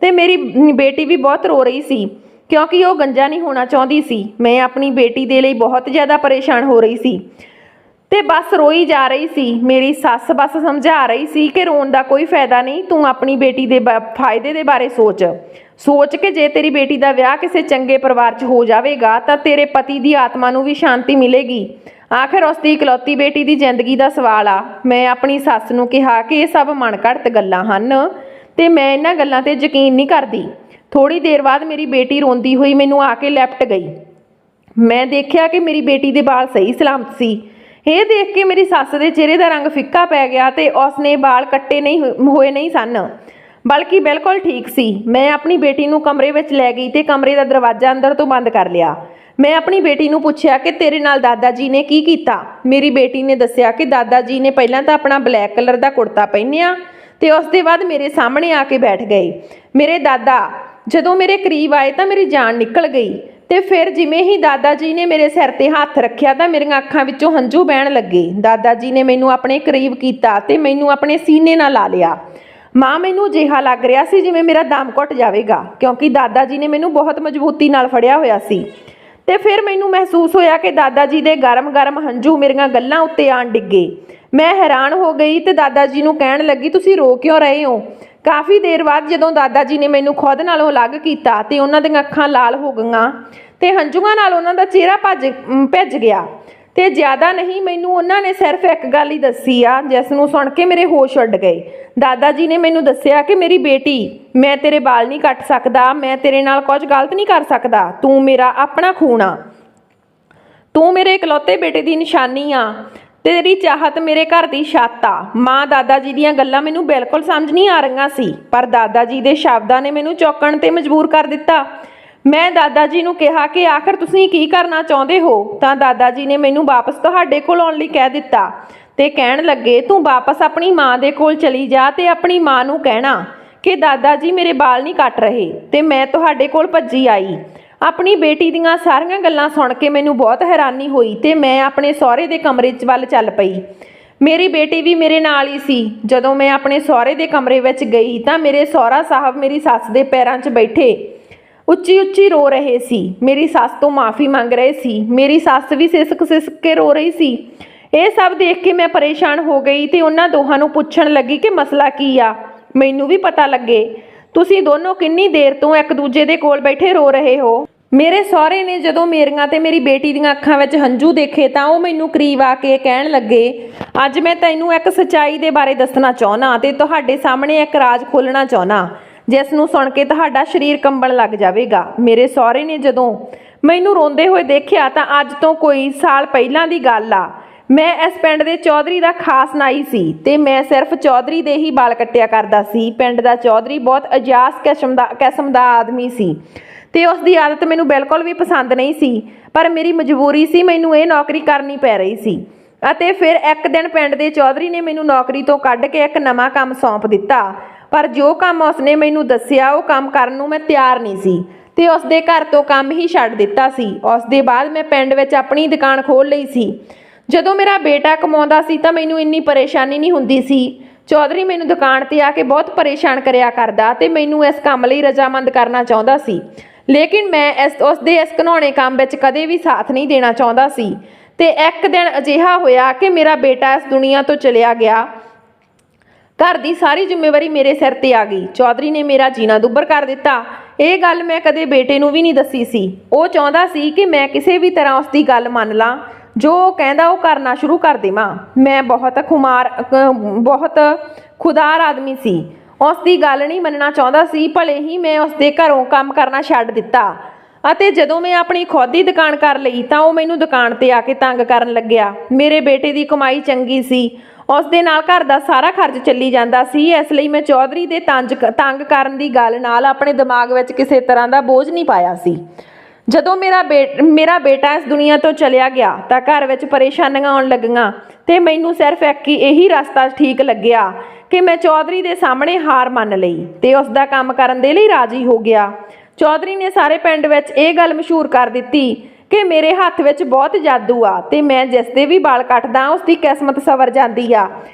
ਤੇ ਮੇਰੀ ਬੇਟੀ ਵੀ ਬਹੁਤ ਰੋ ਰਹੀ ਸੀ ਕਿਉਂਕਿ ਉਹ ਗੰਜਾ ਨਹੀਂ ਹੋਣਾ ਚਾਹੁੰਦੀ ਸੀ। ਮੈਂ ਆਪਣੀ ਬੇਟੀ ਦੇ ਲਈ ਬਹੁਤ ਜ਼ਿਆਦਾ ਪਰੇਸ਼ਾਨ ਹੋ ਰਹੀ ਸੀ। ਤੇ ਬਸ ਰੋਈ ਜਾ ਰਹੀ ਸੀ। ਮੇਰੀ ਸੱਸ ਬਸ ਸਮਝਾ ਰਹੀ ਸੀ ਕਿ ਰੋਣ ਦਾ ਕੋਈ ਫਾਇਦਾ ਨਹੀਂ, ਤੂੰ ਆਪਣੀ ਬੇਟੀ ਦੇ ਫਾਇਦੇ ਦੇ ਬਾਰੇ ਸੋਚ ਕੇ ਜੇ ਤੇਰੀ ਬੇਟੀ ਦਾ ਵਿਆਹ ਕਿਸੇ ਚੰਗੇ ਪਰਿਵਾਰ 'ਚ ਹੋ ਜਾਵੇਗਾ ਤਾਂ ਤੇਰੇ ਪਤੀ ਦੀ ਆਤਮਾ ਨੂੰ ਵੀ ਸ਼ਾਂਤੀ ਮਿਲੇਗੀ। ਆਖਿਰ ਉਸ ਦੀ ਇਕਲੌਤੀ ਬੇਟੀ ਦੀ ਜ਼ਿੰਦਗੀ ਦਾ ਸਵਾਲ ਆ। ਮੈਂ ਆਪਣੀ ਸੱਸ ਨੂੰ ਕਿਹਾ ਕਿ ਇਹ ਸਭ ਮਨਘੜਤ ਗੱਲਾਂ ਹਨ ਤੇ ਮੈਂ ਇਹਨਾਂ ਗੱਲਾਂ ਤੇ ਯਕੀਨ ਨਹੀਂ ਕਰਦੀ। ਥੋੜੀ ਦੇਰ ਬਾਅਦ ਮੇਰੀ ਬੇਟੀ ਰੋਂਦੀ ਹੋਈ ਮੈਨੂੰ ਆ ਕੇ ਲਿਪਟ ਗਈ। ਮੈਂ ਦੇਖਿਆ ਕਿ ਮੇਰੀ ਬੇਟੀ ਦੇ ਵਾਲ ਸਹੀ ਸਲਾਮਤ ਸੀ। ਇਹ ਦੇਖ ਕੇ ਮੇਰੀ ਸੱਸ ਦੇ ਚਿਹਰੇ ਦਾ ਰੰਗ ਫਿੱਕਾ ਪੈ ਗਿਆ ਤੇ ਉਸਨੇ ਵਾਲ ਕੱਟੇ ਹੋਏ ਨਹੀਂ ਸਨ, ਬਲਕਿ ਬਿਲਕੁਲ ਠੀਕ ਸੀ। ਮੈਂ ਆਪਣੀ ਬੇਟੀ ਨੂੰ ਕਮਰੇ ਵਿੱਚ ਲੈ ਗਈ ਤੇ ਕਮਰੇ ਦਾ ਦਰਵਾਜ਼ਾ ਅੰਦਰ ਤੋਂ ਬੰਦ ਕਰ ਲਿਆ। ਮੈਂ ਆਪਣੀ ਬੇਟੀ ਨੂੰ ਪੁੱਛਿਆ ਕਿ ਤੇਰੇ ਨਾਲ ਦਾਦਾ ਜੀ ਨੇ ਕੀ ਕੀਤਾ। ਮੇਰੀ ਬੇਟੀ ਨੇ ਦੱਸਿਆ ਕਿ ਦਾਦਾ ਜੀ ਨੇ ਪਹਿਲਾਂ ਤਾਂ ਆਪਣਾ ਬਲੈਕ ਕਲਰ ਦਾ ਕੁੜਤਾ ਪਹਿਨਿਆ ਤੇ ਉਸ ਦੇ ਬਾਅਦ ਮੇਰੇ ਸਾਹਮਣੇ ਆ ਕੇ ਬੈਠ ਗਏ। ਮੇਰੇ ਦਾਦਾ ਜਦੋਂ ਮੇਰੇ ਕਰੀਬ ਆਏ ਤਾਂ ਮੇਰੀ ਜਾਨ ਨਿਕਲ ਗਈ ਤੇ ਫਿਰ ਜਿਵੇਂ ਹੀ ਦਾਦਾ ਜੀ ਨੇ ਮੇਰੇ ਸਿਰ ਤੇ ਹੱਥ ਰੱਖਿਆ ਤਾਂ ਮੇਰੀਆਂ ਅੱਖਾਂ ਵਿੱਚੋਂ ਹੰਝੂ ਵਹਿਣ ਲੱਗੇ। ਦਾਦਾ ਜੀ ਨੇ ਮੈਨੂੰ ਆਪਣੇ ਕਰੀਬ ਕੀਤਾ ਤੇ ਮੈਨੂੰ ਆਪਣੇ ਸੀਨੇ ਨਾਲ ਲਾ ਲਿਆ। ਮਾਂ, ਮੈਨੂੰ ਅਜਿਹਾ ਲੱਗ ਰਿਹਾ ਸੀ ਜਿਵੇਂ ਮੇਰਾ ਦਮ ਘੁੱਟ ਜਾਵੇਗਾ, ਕਿਉਂਕਿ ਦਾਦਾ ਜੀ ਨੇ ਮੈਨੂੰ ਬਹੁਤ ਮਜ਼ਬੂਤੀ ਨਾਲ ਫੜਿਆ ਹੋਇਆ ਸੀ। ਤੇ ਫਿਰ ਮੈਨੂੰ ਮਹਿਸੂਸ ਹੋਇਆ ਕਿ ਦਾਦਾ ਜੀ ਦੇ ਗਰਮ-ਗਰਮ ਹੰਝੂ ਮੇਰੀਆਂ ਗੱਲਾਂ ਉੱਤੇ ਆਣ ਡਿੱਗੇ। ਮੈਂ ਹੈਰਾਨ ਹੋ ਗਈ ਤੇ ਦਾਦਾ ਜੀ ਨੂੰ ਕਹਿਣ ਲੱਗੀ, ਤੁਸੀਂ ਰੋ ਕਿਉਂ ਰਹੇ ਹੋ? ਕਾਫੀ ਦੇਰ ਬਾਅਦ ਜਦੋਂ ਦਾਦਾ ਜੀ ਨੇ ਮੈਨੂੰ ਖੁਦ ਨਾਲੋਂ ਅਲੱਗ ਕੀਤਾ ਤੇ ਉਹਨਾਂ ਦੀਆਂ ਅੱਖਾਂ ਲਾਲ ਹੋ ਗਈਆਂ ਤੇ ਹੰਝੂਆਂ ਨਾਲ ਉਹਨਾਂ ਦਾ ਚਿਹਰਾ ਭਿੱਜ ਗਿਆ। ਤੇ ਜ਼ਿਆਦਾ ਨਹੀਂ, ਮੈਨੂੰ ਉਹਨਾਂ ਨੇ ਸਿਰਫ ਇੱਕ ਗੱਲ ਹੀ ਦੱਸੀ ਆ ਜਿਸ ਨੂੰ ਸੁਣ ਕੇ ਮੇਰੇ ਹੋਸ਼ ਉੱਡ ਗਏ। ਦਾਦਾ ਜੀ ਨੇ ਮੈਨੂੰ ਦੱਸਿਆ ਕਿ ਮੇਰੀ ਬੇਟੀ, ਮੈਂ ਤੇਰੇ ਵਾਲ ਨਹੀਂ ਕੱਟ ਸਕਦਾ, ਮੈਂ ਤੇਰੇ ਨਾਲ ਕੁਝ ਗਲਤ ਨਹੀਂ ਕਰ ਸਕਦਾ, ਤੂੰ ਮੇਰਾ ਆਪਣਾ ਖੂਨ ਆ, ਤੂੰ ਮੇਰੇ ਇਕਲੌਤੇ ਬੇਟੇ ਦੀ ਨਿਸ਼ਾਨੀ ਆ, ਤੇਰੀ ਚਾਹਤ ਮੇਰੇ ਘਰ ਦੀ ਛੱਤ ਆ। ਮਾਂ, ਦਾਦਾ ਜੀ ਦੀਆਂ ਗੱਲਾਂ ਮੈਨੂੰ ਬਿਲਕੁਲ ਸਮਝ ਨਹੀਂ ਆ ਰਹੀਆਂ ਸੀ, ਪਰ ਦਾਦਾ ਜੀ ਦੇ ਸ਼ਬਦਾਂ ਨੇ ਮੈਨੂੰ ਚੌਂਕਣ ਤੇ ਮਜਬੂਰ ਕਰ ਦਿੱਤਾ। ਮੈਂ ਦਾਦਾ ਜੀ ਨੂੰ ਕਿਹਾ ਕਿ ਆਖਰ ਤੁਸੀਂ ਕੀ ਕਰਨਾ ਚਾਹੁੰਦੇ ਹੋ? ਤਾਂ ਦਾਦਾ ਜੀ ਨੇ ਮੈਨੂੰ ਵਾਪਸ ਤੁਹਾਡੇ ਕੋਲ ਆਉਣ ਲਈ ਕਹਿ ਦਿੱਤਾ ਤੇ ਕਹਿਣ ਲੱਗੇ, ਤੂੰ ਵਾਪਸ ਆਪਣੀ ਮਾਂ ਦੇ ਕੋਲ ਚਲੀ ਜਾ ਤੇ ਆਪਣੀ ਮਾਂ ਨੂੰ ਕਹਿਣਾ ਕਿ ਦਾਦਾ ਜੀ ਮੇਰੇ ਵਾਲ ਨਹੀਂ ਕੱਟ ਰਹੇ। ਤੇ ਮੈਂ ਤੁਹਾਡੇ ਕੋਲ ਭੱਜੀ ਆਈ। ਆਪਣੀ ਬੇਟੀ ਦੀਆਂ ਸਾਰੀਆਂ ਗੱਲਾਂ ਸੁਣ ਕੇ ਮੈਨੂੰ ਬਹੁਤ ਹੈਰਾਨੀ ਹੋਈ ਤੇ ਮੈਂ ਆਪਣੇ ਸਹੁਰੇ ਦੇ ਕਮਰੇ ਵੱਲ ਚੱਲ ਪਈ। ਮੇਰੀ ਬੇਟੀ ਵੀ ਮੇਰੇ ਨਾਲ ਹੀ ਸੀ। ਜਦੋਂ ਮੈਂ ਆਪਣੇ ਸਹੁਰੇ ਦੇ ਕਮਰੇ ਵਿੱਚ ਗਈ ਤਾਂ ਮੇਰੇ ਸਹੁਰਾ ਸਾਹਿਬ ਮੇਰੀ ਸੱਸ ਦੇ ਪੈਰਾਂ 'ਚ ਬੈਠੇ ਉੱਚੀ-ਉੱਚੀ ਰੋ ਰਹੇ ਸੀ। ਮੇਰੀ ਸੱਸ ਤੋਂ ਮਾਫੀ ਮੰਗ ਰਹੇ ਸੀ। ਮੇਰੀ ਸੱਸ ਵੀ ਸਿਸਕ ਕੇ ਰੋ ਰਹੀ ਸੀ। ਇਹ ਸਭ ਦੇਖ ਕੇ ਮੈਂ ਪਰੇਸ਼ਾਨ ਹੋ ਗਈ ਤੇ ਉਹਨਾਂ ਦੋਹਾਂ ਨੂੰ ਪੁੱਛਣ ਲੱਗੀ ਕਿ ਮਸਲਾ ਕੀ ਆ, ਮੈਨੂੰ ਵੀ ਪਤਾ ਲੱਗੇ। ਤੁਸੀਂ ਦੋਨੋਂ ਕਿੰਨੀ ਦੇਰ ਤੋਂ ਇੱਕ ਦੂਜੇ ਦੇ ਕੋਲ ਬੈਠੇ ਰੋ ਰਹੇ ਹੋ? ਮੇਰੇ ਸਹੁਰੇ ਨੇ ਜਦੋਂ ਮੇਰੀਆਂ ਤੇ ਮੇਰੀ ਬੇਟੀ ਦੀਆਂ ਅੱਖਾਂ ਵਿੱਚ ਹੰਝੂ ਦੇਖੇ ਤਾਂ ਉਹ ਮੈਨੂੰ ਕਰੀਬ ਆ ਕੇ ਕਹਿਣ ਲੱਗੇ, ਅੱਜ ਮੈਂ ਤੈਨੂੰ ਇੱਕ ਸੱਚਾਈ ਦੇ ਬਾਰੇ ਦੱਸਣਾ ਚਾਹੁੰਦਾ ਤੇ ਤੁਹਾਡੇ ਸਾਹਮਣੇ ਇੱਕ ਰਾਜ਼ ਖੋਲ੍ਹਣਾ ਚਾਹੁੰਦਾ ਜਿਸ ਨੂੰ ਸੁਣ ਕੇ ਤੁਹਾਡਾ ਸਰੀਰ ਕੰਬਣ ਲੱਗ ਜਾਵੇਗਾ। ਮੇਰੇ ਸਹੁਰੇ ਨੇ ਜਦੋਂ ਮੈਨੂੰ ਰੋਂਦੇ ਹੋਏ ਦੇਖਿਆ ਤਾਂ ਅੱਜ ਤੋਂ ਕੋਈ ਸਾਲ ਪਹਿਲਾਂ ਦੀ ਗੱਲ ਆ। ਮੈਂ ਇਸ ਪਿੰਡ ਦੇ ਚੌਧਰੀ ਦਾ ਖਾਸ ਨਾਈ ਸੀ ਤੇ ਮੈਂ ਸਿਰਫ ਚੌਧਰੀ ਦੇ ਹੀ ਵਾਲ ਕੱਟਿਆ ਕਰਦਾ ਸੀ। ਪਿੰਡ ਦਾ ਚੌਧਰੀ ਬਹੁਤ ਅਜਾਸ ਕਿਸਮ ਦਾ ਆਦਮੀ ਸੀ ਤੇ ਉਸ ਦੀ ਆਦਤ ਮੈਨੂੰ ਬਿਲਕੁਲ ਵੀ ਪਸੰਦ ਨਹੀਂ ਸੀ, ਪਰ ਮੇਰੀ ਮਜਬੂਰੀ ਸੀ, ਮੈਨੂੰ ਇਹ ਨੌਕਰੀ ਕਰਨੀ ਪੈ ਰਹੀ ਸੀ। ਅਤੇ ਫਿਰ ਇੱਕ ਦਿਨ ਪਿੰਡ ਦੇ ਚੌਧਰੀ ਨੇ ਮੈਨੂੰ ਨੌਕਰੀ ਤੋਂ ਕੱਢ ਕੇ ਇੱਕ ਨਵਾਂ ਕੰਮ ਸੌਂਪ ਦਿੱਤਾ, ਪਰ ਜੋ ਕੰਮ ਉਸਨੇ ਮੈਨੂੰ ਦੱਸਿਆ ਉਹ ਕੰਮ ਕਰਨ ਨੂੰ ਮੈਂ ਤਿਆਰ ਨਹੀਂ ਸੀ ਤੇ ਉਸਦੇ ਘਰ ਤੋਂ ਕੰਮ ਹੀ ਛੱਡ ਦਿੱਤਾ ਸੀ। ਉਸ ਦੇ ਬਾਅਦ ਮੈਂ ਪਿੰਡ ਵਿੱਚ ਆਪਣੀ ਦੁਕਾਨ ਖੋਲ੍ਹ ਲਈ ਸੀ। ਜਦੋਂ ਮੇਰਾ ਬੇਟਾ ਕਮਾਉਂਦਾ ਸੀ ਤਾਂ ਮੈਨੂੰ ਇੰਨੀ ਪਰੇਸ਼ਾਨੀ ਨਹੀਂ ਹੁੰਦੀ ਸੀ। ਚੌਧਰੀ ਮੈਨੂੰ ਦੁਕਾਨ ਤੇ ਆ ਕੇ ਬਹੁਤ ਪਰੇਸ਼ਾਨ ਕਰਿਆ ਕਰਦਾ ਤੇ ਮੈਨੂੰ ਇਸ ਕੰਮ ਲਈ ਰਜ਼ਾਮੰਦ ਕਰਨਾ ਚਾਹੁੰਦਾ ਸੀ, ਲੇਕਿਨ ਮੈਂ ਉਸਦੇ ਇਸ ਘਿਨਾਉਣੇ ਕੰਮ ਵਿੱਚ ਕਦੇ ਵੀ ਸਾਥ ਨਹੀਂ ਦੇਣਾ ਚਾਹੁੰਦਾ ਸੀ। ਤੇ ਇੱਕ ਦਿਨ ਅਜਿਹਾ ਹੋਇਆ ਕਿ ਮੇਰਾ ਬੇਟਾ ਇਸ ਦੁਨੀਆ ਤੋਂ ਚਲਿਆ ਗਿਆ। ਘਰ ਦੀ ਸਾਰੀ ਜ਼ਿੰਮੇਵਾਰੀ ਮੇਰੇ ਸਿਰ ਤੇ ਆ ਗਈ। ਚੌਧਰੀ ਨੇ ਮੇਰਾ ਜੀਣਾ ਦੁੱਭਰ ਕਰ ਦਿੱਤਾ। ਇਹ ਗੱਲ ਮੈਂ ਕਦੇ ਬੇਟੇ ਨੂੰ ਵੀ ਨਹੀਂ ਦੱਸੀ ਸੀ। ਉਹ ਚਾਹੁੰਦਾ ਸੀ ਕਿ ਮੈਂ ਕਿਸੇ ਵੀ ਤਰ੍ਹਾਂ ਉਸ ਦੀ ਗੱਲ ਮੰਨ ਲਾਂ, ਜੋ ਉਹ ਕਹਿੰਦਾ ਉਹ ਕਰਨਾ ਸ਼ੁਰੂ ਕਰ ਦੇਵਾਂ। ਮੈਂ ਬਹੁਤ ਖੁਦਾਰ ਆਦਮੀ ਸੀ, ਉਸ ਦੀ ਗੱਲ ਨਹੀਂ ਮੰਨਣਾ ਚਾਹੁੰਦਾ ਸੀ। ਭਲੇ ਹੀ ਮੈਂ ਉਸ ਦੇ ਘਰੋਂ ਕੰਮ ਕਰਨਾ ਛੱਡ ਦਿੱਤਾ ਅਤੇ ਜਦੋਂ ਮੈਂ ਆਪਣੀ ਖੁਦ ਦੀ ਦੁਕਾਨ ਕਰ ਲਈ ਤਾਂ ਉਹ ਮੈਨੂੰ ਦੁਕਾਨ ਤੇ ਆ ਕੇ ਤੰਗ ਕਰਨ ਲੱਗਿਆ। ਮੇਰੇ ਬੇਟੇ ਦੀ ਕਮਾਈ ਚੰਗੀ ਸੀ, ਉਸ ਦੇ ਨਾਲ ਘਰ ਦਾ ਸਾਰਾ ਖਰਚ ਚੱਲੀ ਜਾਂਦਾ ਸੀ। ਇਸ ਲਈ ਮੈਂ ਚੌਧਰੀ ਦੇ ਤੰਗ ਕਰਨ ਦੀ ਗੱਲ ਨਾਲ ਆਪਣੇ ਦਿਮਾਗ ਵਿੱਚ ਕਿਸੇ ਤਰ੍ਹਾਂ ਦਾ ਬੋਝ ਨਹੀਂ ਪਾਇਆ ਸੀ। ਜਦੋਂ ਮੇਰਾ ਬੇਟਾ ਇਸ ਦੁਨੀਆ ਤੋਂ ਚਲਿਆ ਗਿਆ ਤਾਂ ਘਰ ਵਿੱਚ ਪਰੇਸ਼ਾਨੀਆਂ ਆਉਣ ਲੱਗੀਆਂ ਤੇ ਮੈਨੂੰ ਸਿਰਫ ਇਹੀ ਰਸਤਾ ਠੀਕ ਲੱਗਿਆ ਕਿ ਮੈਂ ਚੌਧਰੀ ਦੇ ਸਾਹਮਣੇ ਹਾਰ ਮੰਨ ਲਈ ਤੇ ਉਸ ਦਾ ਕੰਮ ਕਰਨ ਦੇ ਲਈ ਰਾਜ਼ੀ ਹੋ ਗਿਆ। ਚੌਧਰੀ ਨੇ ਸਾਰੇ ਪਿੰਡ ਵਿੱਚ ਇਹ ਗੱਲ ਮਸ਼ਹੂਰ ਕਰ ਦਿੱਤੀ ਕਿ ਮੇਰੇ ਹੱਥ ਵਿੱਚ ਬਹੁਤ ਜਾਦੂ ਆ ਤੇ ਮੈਂ ਜਿਸ ਦੇ ਵੀ ਵਾਲ ਕੱਟਦਾ ਉਸ ਦੀ ਕਿਸਮਤ ਸਵਰ ਜਾਂਦੀ ਆ।